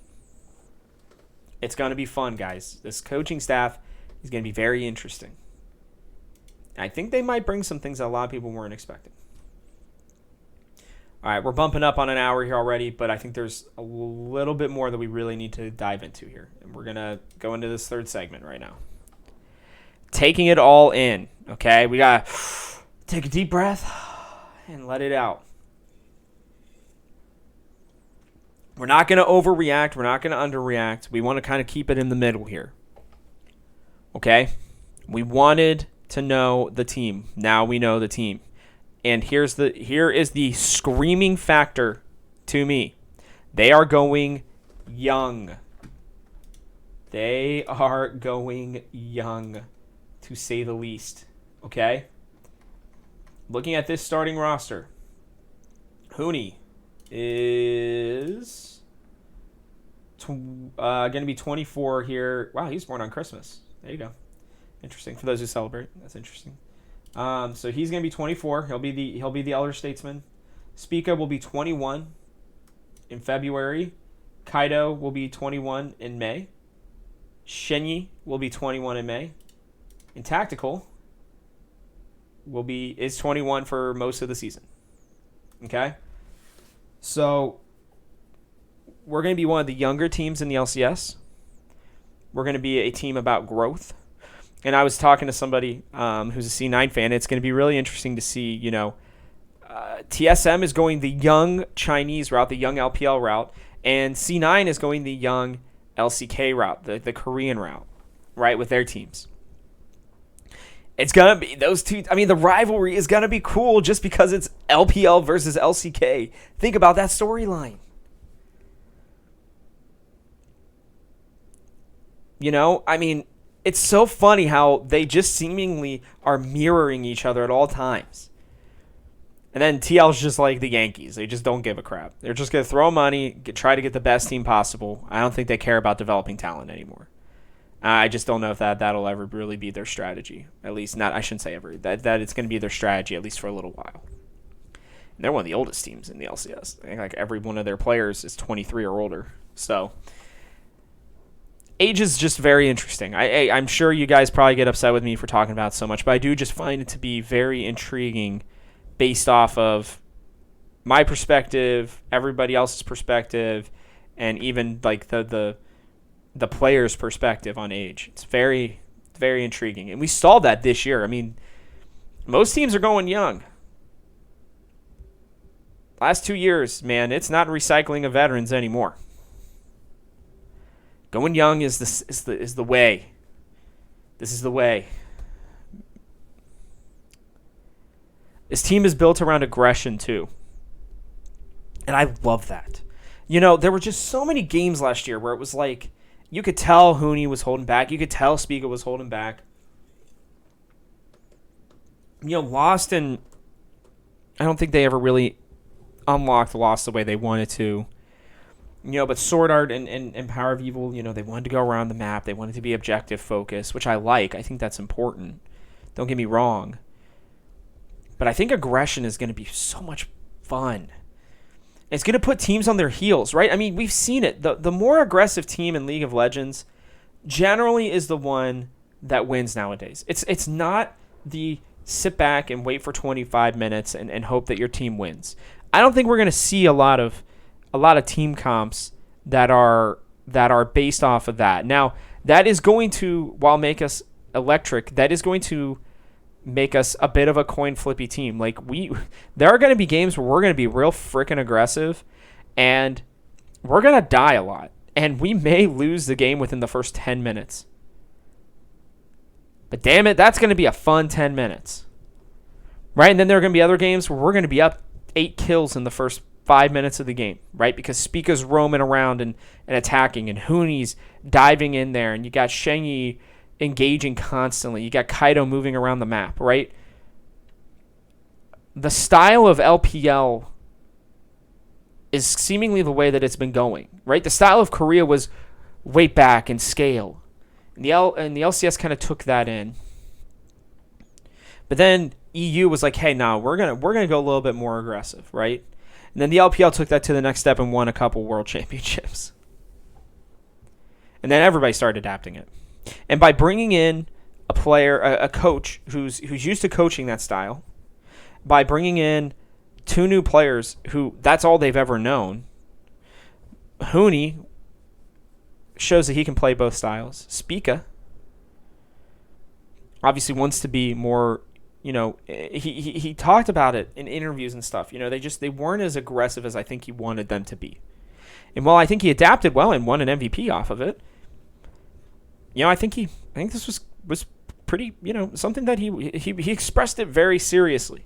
It's going to be fun, guys. This coaching staff is going to be very interesting. I think they might bring some things that a lot of people weren't expecting. All right, we're bumping up on an hour here already, but I think there's a little bit more that we really need to dive into here. And we're going to go into this third segment right now. Taking it all in, okay? We got to take a deep breath and let it out. We're not going to overreact. We're not going to underreact. We want to kind of keep it in the middle here. Okay? We wanted to know the team. Now we know the team. And here is the screaming factor to me. They are going young. They are going young, to say the least. Okay? Looking at this starting roster, Hooney is going to be 24 here. Wow, he's born on Christmas. There you go. Interesting. For those who celebrate, that's interesting. So he's going to be 24. He'll be the elder statesman. Spica will be 21 in February. Kaido will be 21 in May. Shenyi will be 21 in May. And Tactical is 21 for most of the season. Okay? So we're going to be one of the younger teams in the LCS. We're going to be a team about growth. And I was talking to somebody who's a C9 fan. It's going to be really interesting to see, TSM is going the young Chinese route, the young LPL route, and C9 is going the young LCK route, the Korean route, right, with their teams. It's going to be those two. I mean, the rivalry is going to be cool just because it's LPL versus LCK. Think about that storyline. I mean, it's so funny how they just seemingly are mirroring each other at all times. And then TL's just like the Yankees. They just don't give a crap. They're just going to throw money, try to get the best team possible. I don't think they care about developing talent anymore. I just don't know if that'll ever really be their strategy. At least not, I shouldn't say ever. That it's going to be their strategy, at least for a little while. And they're one of the oldest teams in the LCS. I think like every one of their players is 23 or older. So age is just very interesting. I'm sure you guys probably get upset with me for talking about it so much, but I do just find it to be very intriguing based off of my perspective, everybody else's perspective, and even like the player's perspective on age. It's very, very intriguing. And we saw that this year. I mean, most teams are going young. Last 2 years, man, it's not recycling of veterans anymore. Going young is the way. This is the way. This team is built around aggression too. And I love that. There were just so many games last year where it was like you could tell Hooney was holding back. You could tell Spica was holding back. Lost, and I don't think they ever really unlocked Lost the way they wanted to. But Sword Art and Power of Evil, they wanted to go around the map. They wanted to be objective focused, which I like. I think that's important. Don't get me wrong. But I think aggression is going to be so much fun. It's going to put teams on their heels, right? I mean, we've seen it. The more aggressive team in League of Legends generally is the one that wins nowadays. It's not the sit back and wait for 25 minutes and hope that your team wins. I don't think we're going to see a lot of team comps that are based off of that. Now, that is going to, while make us electric, that is going to make us a bit of a coin flippy team. Like there are going to be games where we're going to be real freaking aggressive and we're going to die a lot. And we may lose the game within the first 10 minutes. But damn it, that's going to be a fun 10 minutes. Right? And then there are going to be other games where we're going to be up 8 kills in the first 5 minutes of the game, right? Because Spica's roaming around and attacking, and Hooney's diving in there, and you got Zhang engaging constantly. You got Kaido moving around the map, right? The style of LPL is seemingly the way that it's been going, right? The style of Korea was wait back and scale. And the LCS kind of took that in. But then EU was like, hey, no, we're gonna go a little bit more aggressive, right? And then the LPL took that to the next step and won a couple world championships. And then everybody started adapting it. And by bringing in a player, a coach who's used to coaching that style, by bringing in 2 new players who that's all they've ever known, Hooney shows that he can play both styles. Spica obviously wants to be more, he talked about it in interviews and stuff. They weren't as aggressive as I think he wanted them to be. And while I think he adapted well and won an MVP off of it, I think this was pretty, something that he expressed it very seriously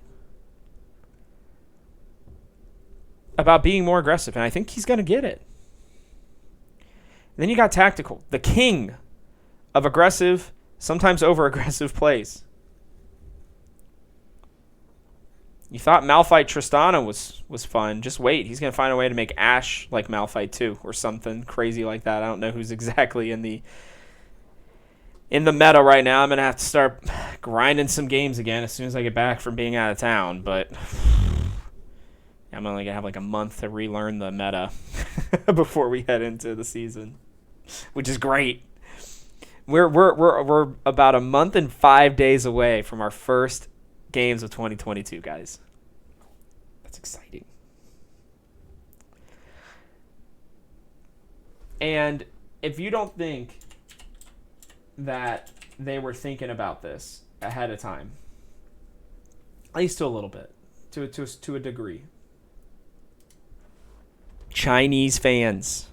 about being more aggressive, and I think he's going to get it. And then you got Tactical, the king of aggressive, sometimes over-aggressive plays. You thought Malphite Tristana was fun. Just wait. He's going to find a way to make Ashe like Malphite too, or something crazy like that. I don't know who's exactly in the meta right now. I'm going to have to start grinding some games again as soon as I get back from being out of town. But I'm only going to have like a month to relearn the meta before we head into the season, which is great. We're about a month and 5 days away from our first games of 2022, guys. That's exciting. And if you don't think that they were thinking about this ahead of time, at least to a little bit, to a degree, Chinese fans,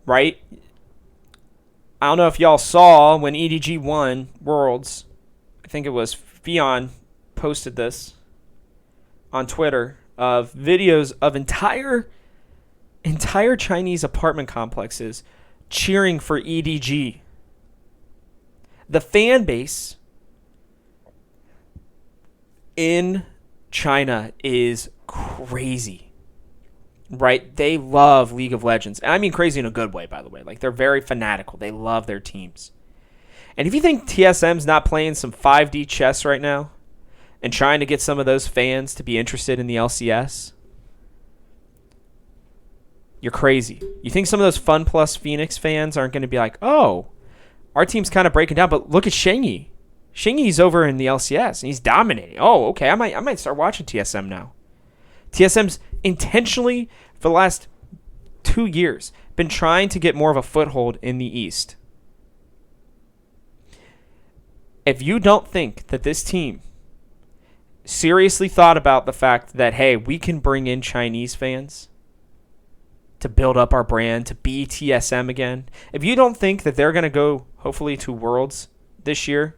right? I don't know if y'all saw when EDG won Worlds. I think it was Fion posted this on Twitter of videos of entire Chinese apartment complexes cheering for EDG. The fan base in China is crazy. Right? They love League of Legends. And I mean crazy in a good way, by the way. Like, they're very fanatical. They love their teams. And if you think TSM's not playing some 5D chess right now and trying to get some of those fans to be interested in the LCS, you're crazy. You think some of those Fun Plus Phoenix fans aren't going to be like, oh, our team's kind of breaking down, but look at Shingy. Shingy's over in the LCS, and he's dominating. Oh, okay, I might start watching TSM now. TSM's intentionally, for the last 2 years, been trying to get more of a foothold in the East. If you don't think that this team seriously thought about the fact that, hey, we can bring in Chinese fans, to build up our brand, to be TSM again. If you don't think that they're going to go, hopefully, to Worlds this year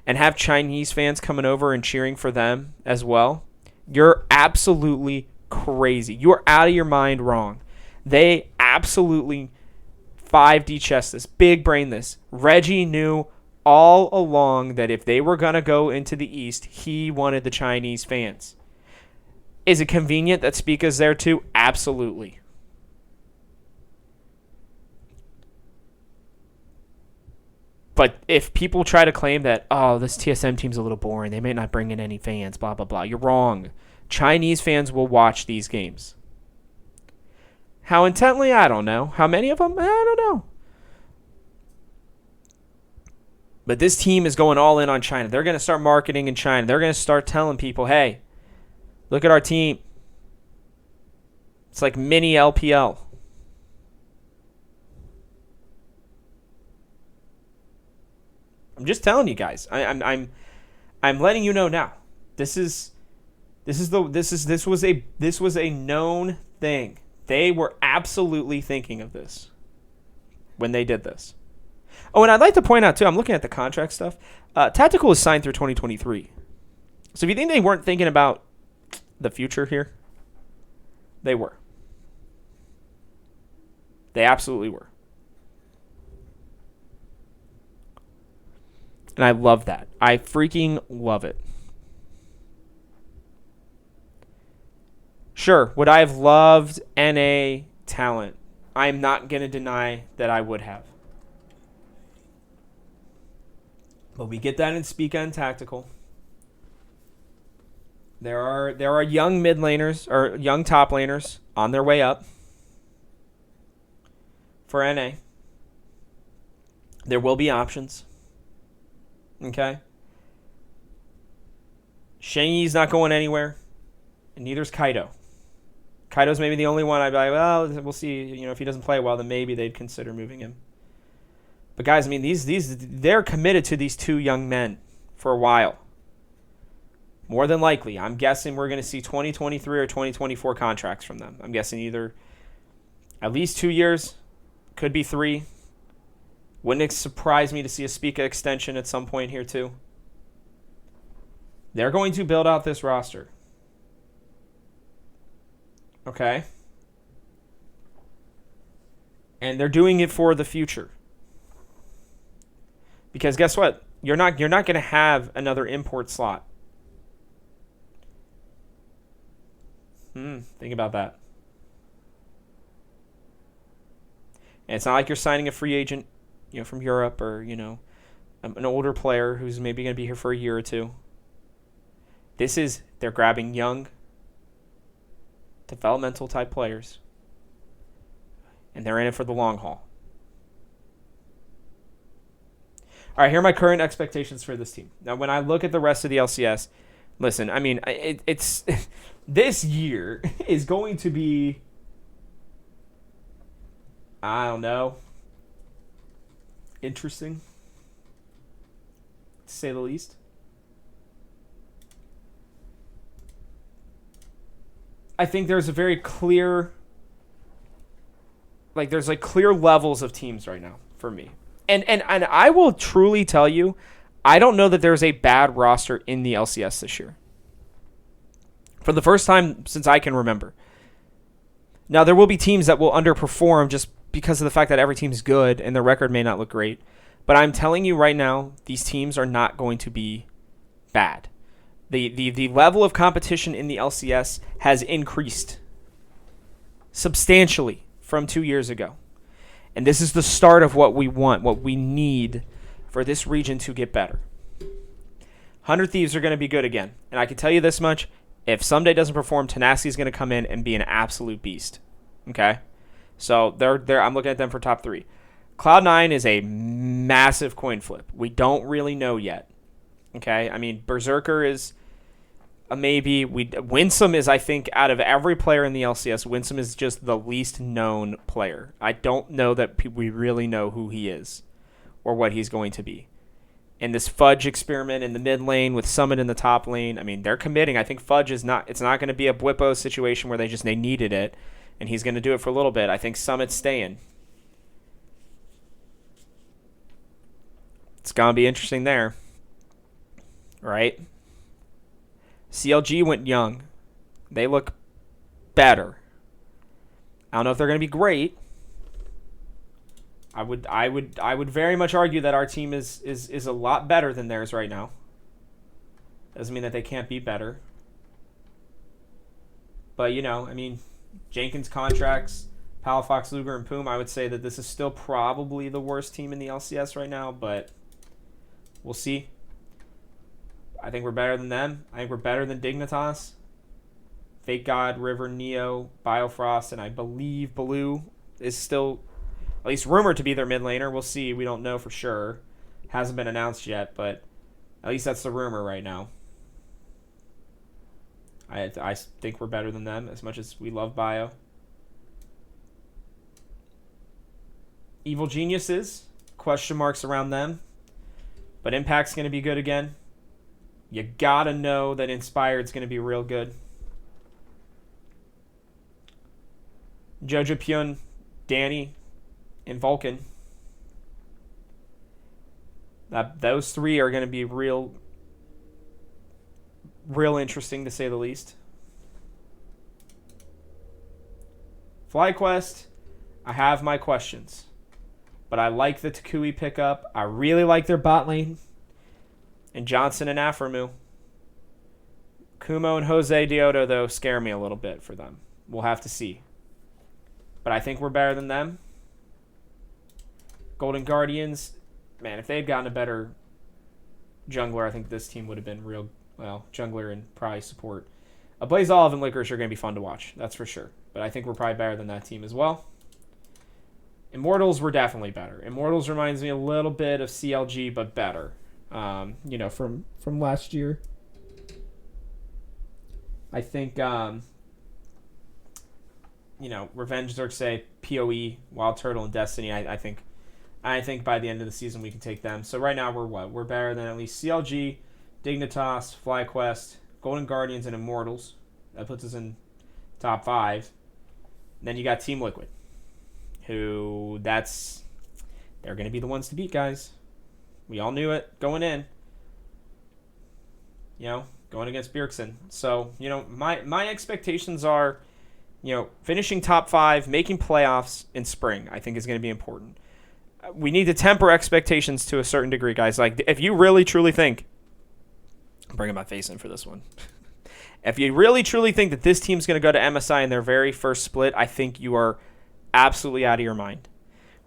and have Chinese fans coming over and cheering for them as well, you're absolutely crazy. You're out of your mind wrong. They absolutely 5D chess this, big brain this. Reggie knew all along that if they were going to go into the East, he wanted the Chinese fans. Is it convenient that Spica's there too? Absolutely. But if people try to claim that, oh, this TSM team's a little boring, they may not bring in any fans, blah, blah, blah, you're wrong. Chinese fans will watch these games. How intently? I don't know. How many of them? I don't know. But this team is going all in on China. They're going to start marketing in China. They're going to start telling people, hey, look at our team. It's like mini LPL. I'm just telling you guys. I'm letting you know now. This was a known thing. They were absolutely thinking of this when they did this. Oh, and I'd like to point out too, I'm looking at the contract stuff. Tactical is signed through 2023. So if you think they weren't thinking about the future here, they were. They absolutely were. And I love that. I freaking love it. Sure, would I have loved NA talent? I'm not going to deny that I would have. But we get that in Spica and Tactical. There are young mid laners or young top laners on their way up for NA. There will be options. Okay? Shenyi's not going anywhere, and neither's Kaido. Kaido's maybe the only one I'd be like, well, we'll see. You know, if he doesn't play well, then maybe they'd consider moving him. But guys, I mean, they're committed to these two young men for a while. More than likely, I'm guessing we're going to see 2023 or 2024 contracts from them. I'm guessing either at least 2 years, could be 3. Wouldn't it surprise me to see a Spica extension at some point here too? They're going to build out this roster. Okay? And they're doing it for the future. Because guess what? You're not going to have another import slot. Think about that. And it's not like you're signing a free agent, you know, from Europe or, you know, an older player who's maybe going to be here for a year or two. They're grabbing young, developmental type players, and they're in it for the long haul. All right, here are my current expectations for this team. Now, when I look at the rest of the LCS, listen, I mean, it's this year is going to be, I don't know, interesting, to say the least. I think there's a very clear, there's clear levels of teams right now for me. And I will truly tell you, I don't know that there's a bad roster in the LCS this year. For the first time since I can remember. Now, there will be teams that will underperform just because of the fact that every team's good and their record may not look great. But I'm telling you right now, these teams are not going to be bad. The level of competition in the LCS has increased substantially from 2 years ago. And this is the start of what we want, what we need for this region to get better. 100 Thieves are going to be good again. And I can tell you this much, if Someday doesn't perform, Tenacity is going to come in and be an absolute beast. Okay? So I'm looking at them for top 3. Cloud9 is a massive coin flip. We don't really know yet. Okay? I mean, Berserker is a maybe. Winsome is, I think, out of every player in the LCS, Winsome is just the least known player. I don't know that we really know who he is or what he's going to be. And this Fudge experiment in the mid lane with Summit in the top lane, I mean, they're committing. I think Fudge it's not going to be a Bwipo situation where they needed it. and he's going to do it for a little bit. I think Summit's staying. It's going to be interesting there. Right? CLG went young. They look better. I don't know if they're going to be great. I would very much argue that our team is a lot better than theirs right now. Doesn't mean that they can't be better. But, I mean, Jenkins contracts, Palafox, Luger, and Poom, I would say that this is still probably the worst team in the LCS right now, but we'll see. I think we're better than them. I think we're better than Dignitas, Fake God, River, Neo, Biofrost, and I believe Baloo is still at least rumored to be their mid laner. We'll see. We don't know for sure. Hasn't been announced yet, but at least that's the rumor right now. I think we're better than them as much as we love Bio. Evil Geniuses, question marks around them. But Impact's going to be good again. You got to know that Inspired's going to be real good. Jojo Pyun, Danny, and Vulcan. Those three are going to be real interesting to say the least. FlyQuest, I have my questions. But I like the Takui pickup. I really like their bot lane. And Johnson and Aframu. Kumo and Jose Deodo, though, scare me a little bit for them. We'll have to see. But I think we're better than them. Golden Guardians, man, if they had gotten a better jungler, I think this team would have been real, jungler and probably support. Blaze Olive and Licorice are going to be fun to watch, that's for sure. But I think we're probably better than that team as well. Immortals were definitely better. Immortals reminds me a little bit of CLG, but better. From last year. I think, Revenge, Xerxes, PoE, Wild Turtle, and Destiny, I think by the end of the season we can take them. So right now we're what? We're better than at least CLG, Dignitas, FlyQuest, Golden Guardians, and Immortals. That puts us in top 5. Then you got Team Liquid, who they're going to be the ones to beat, guys. We all knew it going in. Going against Bjergsen. So, my expectations are, finishing top 5, making playoffs in spring, I think is going to be important. We need to temper expectations to a certain degree, guys. Like, if you really, truly think, I'm bringing my face in for this one. If you really, truly think that this team's going to go to MSI in their very first split, I think you are absolutely out of your mind.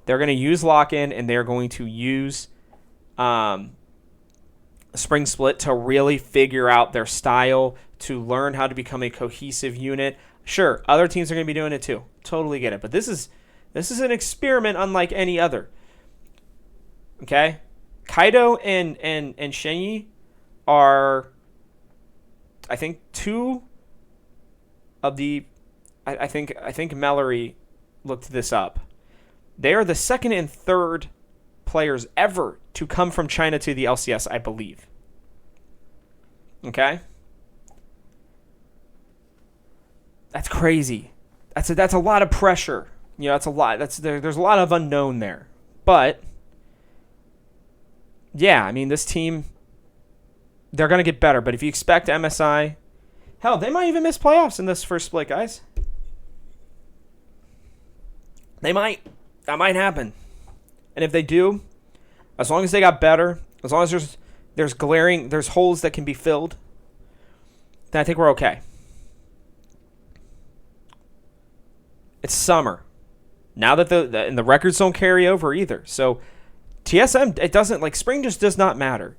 They're going to use lock-in, and they're going to use spring split to really figure out their style, to learn how to become a cohesive unit. Sure, other teams are going to be doing it too. Totally get it. But this is an experiment unlike any other. Okay? Kaido and Shenyi are, I think, two of the, I think Mallory looked this up. They are the second and third players ever to come from China to the LCS, I believe. Okay? That's crazy. That's a lot of pressure. That's a lot. There's a lot of unknown there. But yeah, I mean, this team, they're going to get better. But if you expect MSI, hell, they might even miss playoffs in this first split, guys. They might. That might happen. And if they do, as long as they got better, as long as there's holes that can be filled, then I think we're okay. It's summer. Now that the records don't carry over either. So TSM, it doesn't, spring just does not matter,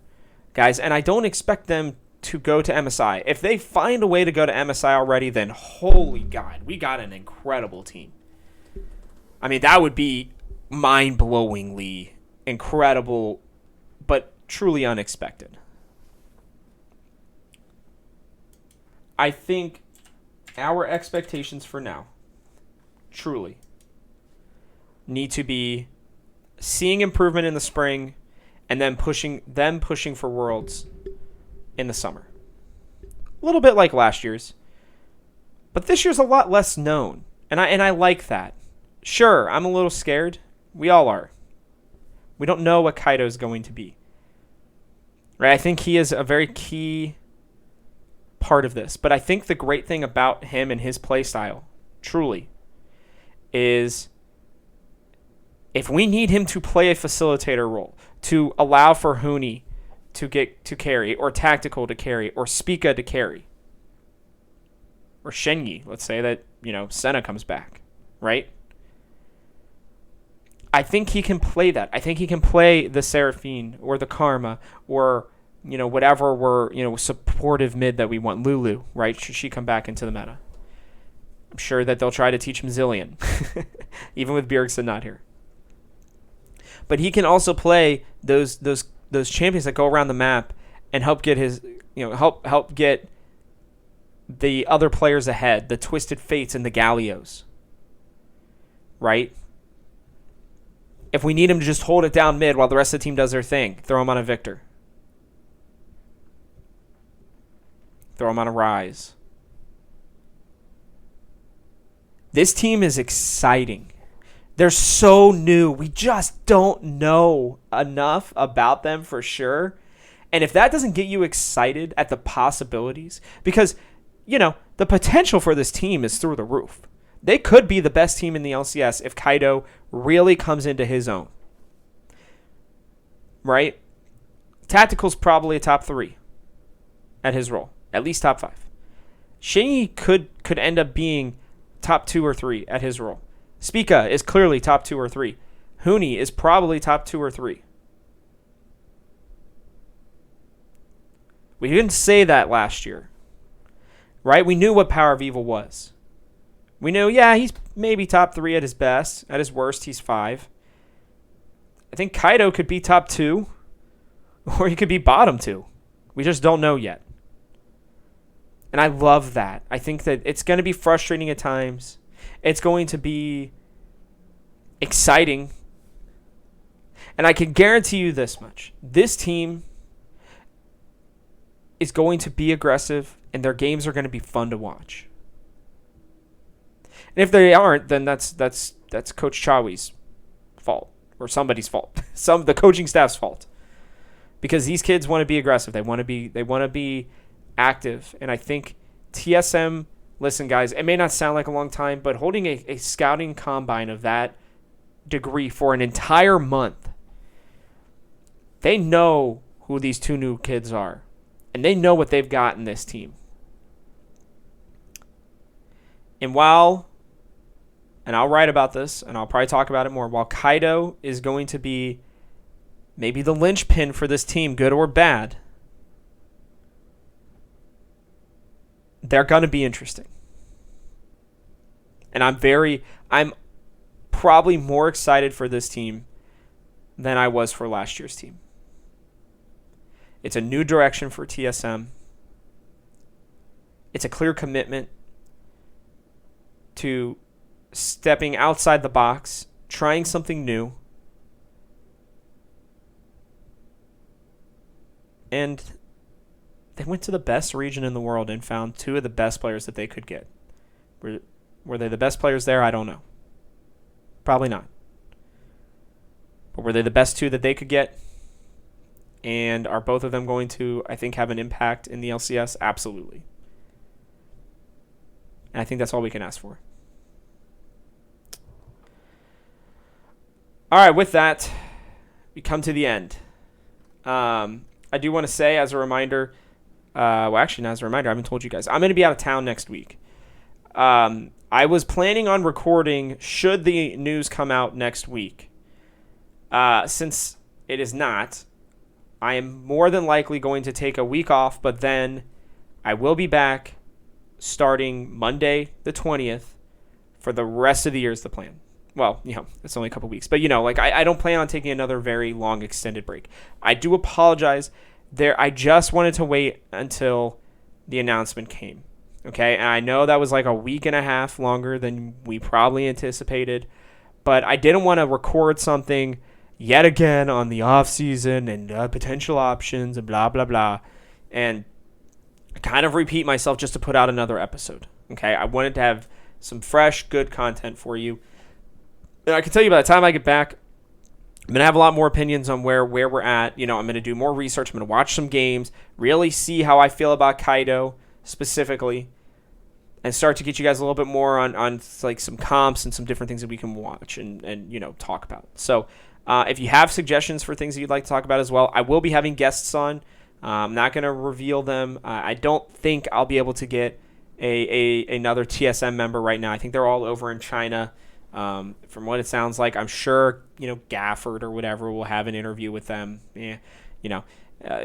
guys. And I don't expect them to go to MSI. If they find a way to go to MSI already, then holy God, we got an incredible team. I mean, that would be mind-blowingly incredible, but truly unexpected. I think our expectations for now, truly, need to be seeing improvement in the spring and then pushing for Worlds in the summer. A little bit like last year's. But this year's a lot less known. And I like that. Sure, I'm a little scared. We all are. We don't know what Kaido's going to be. Right? I think he is a very key part of this. But I think the great thing about him and his play style, truly, is if we need him to play a facilitator role, to allow for Huni to get to carry, or Tactical to carry, or Spica to carry, or Shenyi, let's say that, Senna comes back, right? I think he can play that. I think he can play the Seraphine or the Karma or, whatever supportive mid that we want. Lulu, right? Should she come back into the meta? I'm sure that they'll try to teach him Zillion, even with Bjergsen not here. But he can also play those champions that go around the map and help get his, help get the other players ahead, the Twisted Fates and the Gallios, right? If we need him to just hold it down mid while the rest of the team does their thing, throw him on a Victor. Throw him on a Rise. This team is exciting. They're so new. We just don't know enough about them for sure. And if that doesn't get you excited at the possibilities, because, the potential for this team is through the roof. They could be the best team in the LCS if Kaido really comes into his own. Right? Tactical's probably a top 3 at his role. At least top 5. Shinji could end up being top 2 or 3 at his role. Spica is clearly top 2 or 3. Huni is probably top 2 or 3. We didn't say that last year. Right? We knew what Power of Evil was. We knew, he's maybe top 3 at his best. At his worst, he's 5. I think Kaido could be top 2. Or he could be bottom 2. We just don't know yet. And I love that. I think that it's going to be frustrating at times. It's going to be exciting. And I can guarantee you this much. This team is going to be aggressive, and their games are going to be fun to watch. And if they aren't, then that's Coach Chawi's fault, or somebody's fault. The coaching staff's fault. Because these kids want to be aggressive. They want to be active. And I think TSM, listen guys, it may not sound like a long time, but holding a scouting combine of that degree for an entire month, they know who these 2 new kids are. And they know what they've got in this team. And I'll write about this, and I'll probably talk about it more, while Kaido is going to be maybe the linchpin for this team, good or bad, they're going to be interesting. And I'm probably more excited for this team than I was for last year's team. It's a new direction for TSM. It's a clear commitment to stepping outside the box, trying something new. And they went to the best region in the world and found 2 of the best players that they could get. Were they the best players there? I don't know. Probably not. But were they the best 2 that they could get? And are both of them going to, I think, have an impact in the LCS? Absolutely. And I think that's all we can ask for. All right, with that, we come to the end. I do want to say, as a reminder, not as a reminder, I haven't told you guys, I'm going to be out of town next week. I was planning on recording should the news come out next week. Since it is not, I am more than likely going to take a week off, but then I will be back starting Monday the 20th for the rest of the year is the plan. Well, it's only a couple weeks. But, I don't plan on taking another very long extended break. I do apologize. I just wanted to wait until the announcement came. Okay? And I know that was like a week and a half longer than we probably anticipated. But I didn't want to record something yet again on the off season and potential options and blah, blah, blah. And kind of repeat myself just to put out another episode. Okay? I wanted to have some fresh, good content for you. And I can tell you by the time I get back, I'm going to have a lot more opinions on where we're at. I'm going to do more research. I'm going to watch some games, really see how I feel about Kaido specifically, and start to get you guys a little bit more on like some comps and some different things that we can watch and talk about. So if you have suggestions for things that you'd like to talk about as well, I will be having guests on. I'm not going to reveal them. I don't think I'll be able to get another TSM member right now. I think they're all over in China. From what it sounds like, I'm sure, Gafford or whatever will have an interview with them.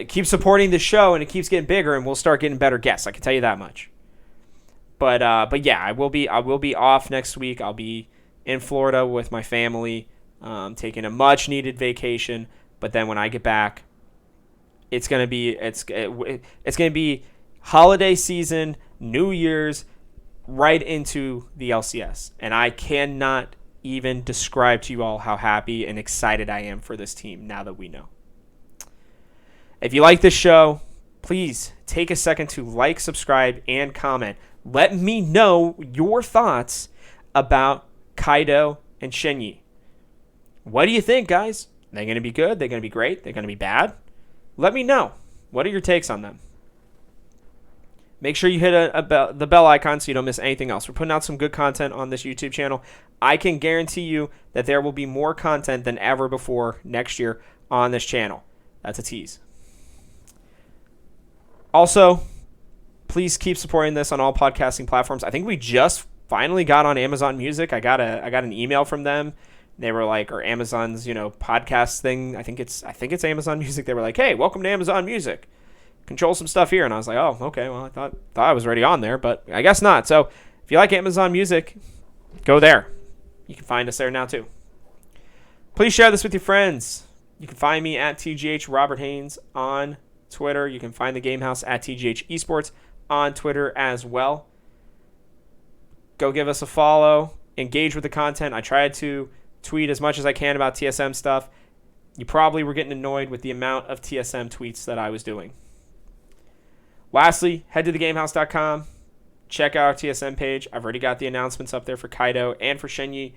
Keep supporting the show and it keeps getting bigger and we'll start getting better guests. I can tell you that much. But yeah, I will be off next week. I'll be in Florida with my family, taking a much needed vacation. But then when I get back, it's going to be holiday season, New Year's, right into the LCS. And I cannot even describe to you all how happy and excited I am for this team now that we know. If you like this show, please take a second to like, subscribe, and comment. Let me know your thoughts about Kaido and Shenyi. What do you think, guys? Are they going to be good? They're going to be great? They're going to be bad? Let me know. What are your takes on them? Make sure you hit the bell icon so you don't miss anything else. We're putting out some good content on this YouTube channel. I can guarantee you that there will be more content than ever before next year on this channel. That's a tease. Also, please keep supporting this on all podcasting platforms. I think we just finally got on Amazon Music. I got an email from them. They were like, or Amazon's podcast thing. I think it's Amazon Music. They were like, hey, welcome to Amazon Music. Control some stuff here. And I was like, oh, okay, well, I thought I was already on there, but I guess not. So if you like Amazon Music, go there. You can find us there now too. Please share this with your friends. You can find me at TGH Robert Haynes on Twitter. You can find the Gamehouse at TGH Esports on Twitter as well. Go give us a follow. Engage with the content. I tried to tweet as much as I can about TSM stuff. You probably were getting annoyed with the amount of TSM tweets that I was doing. Lastly, head to thegamehouse.com. Check out our TSM page. I've already got the announcements up there for Kaido and for Shenyi.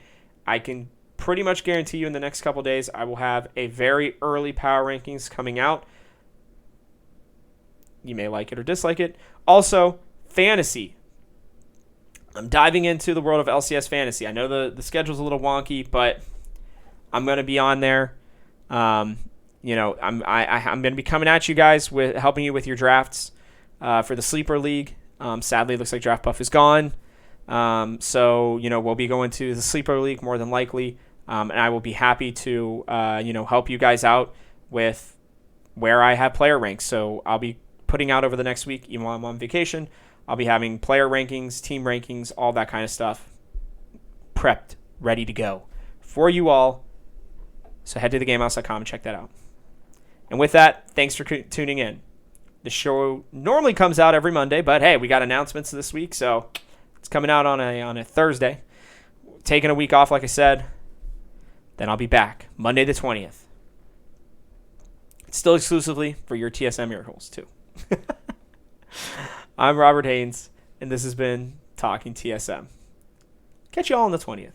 I can pretty much guarantee you in the next couple days I will have a very early power rankings coming out. You may like it or dislike it. Also, fantasy. I'm diving into the world of LCS fantasy. I know the schedule's a little wonky, but I'm going to be on there. I'm going to be coming at you guys with helping you with your drafts. For the Sleeper League. Sadly, it looks like Draft Buff is gone. So we'll be going to the Sleeper League more than likely. And I will be happy to, help you guys out with where I have player ranks. So I'll be putting out over the next week, even while I'm on vacation. I'll be having player rankings, team rankings, all that kind of stuff prepped, ready to go for you all. So head to thegamehouse.com and check that out. And with that, thanks for tuning in. The show normally comes out every Monday, but hey, we got announcements this week, so it's coming out on a Thursday. Taking a week off, like I said. Then I'll be back Monday the 20th. It's still exclusively for your TSM ear holes, too. I'm Robert Haynes, and this has been Talking TSM. Catch you all on the 20th.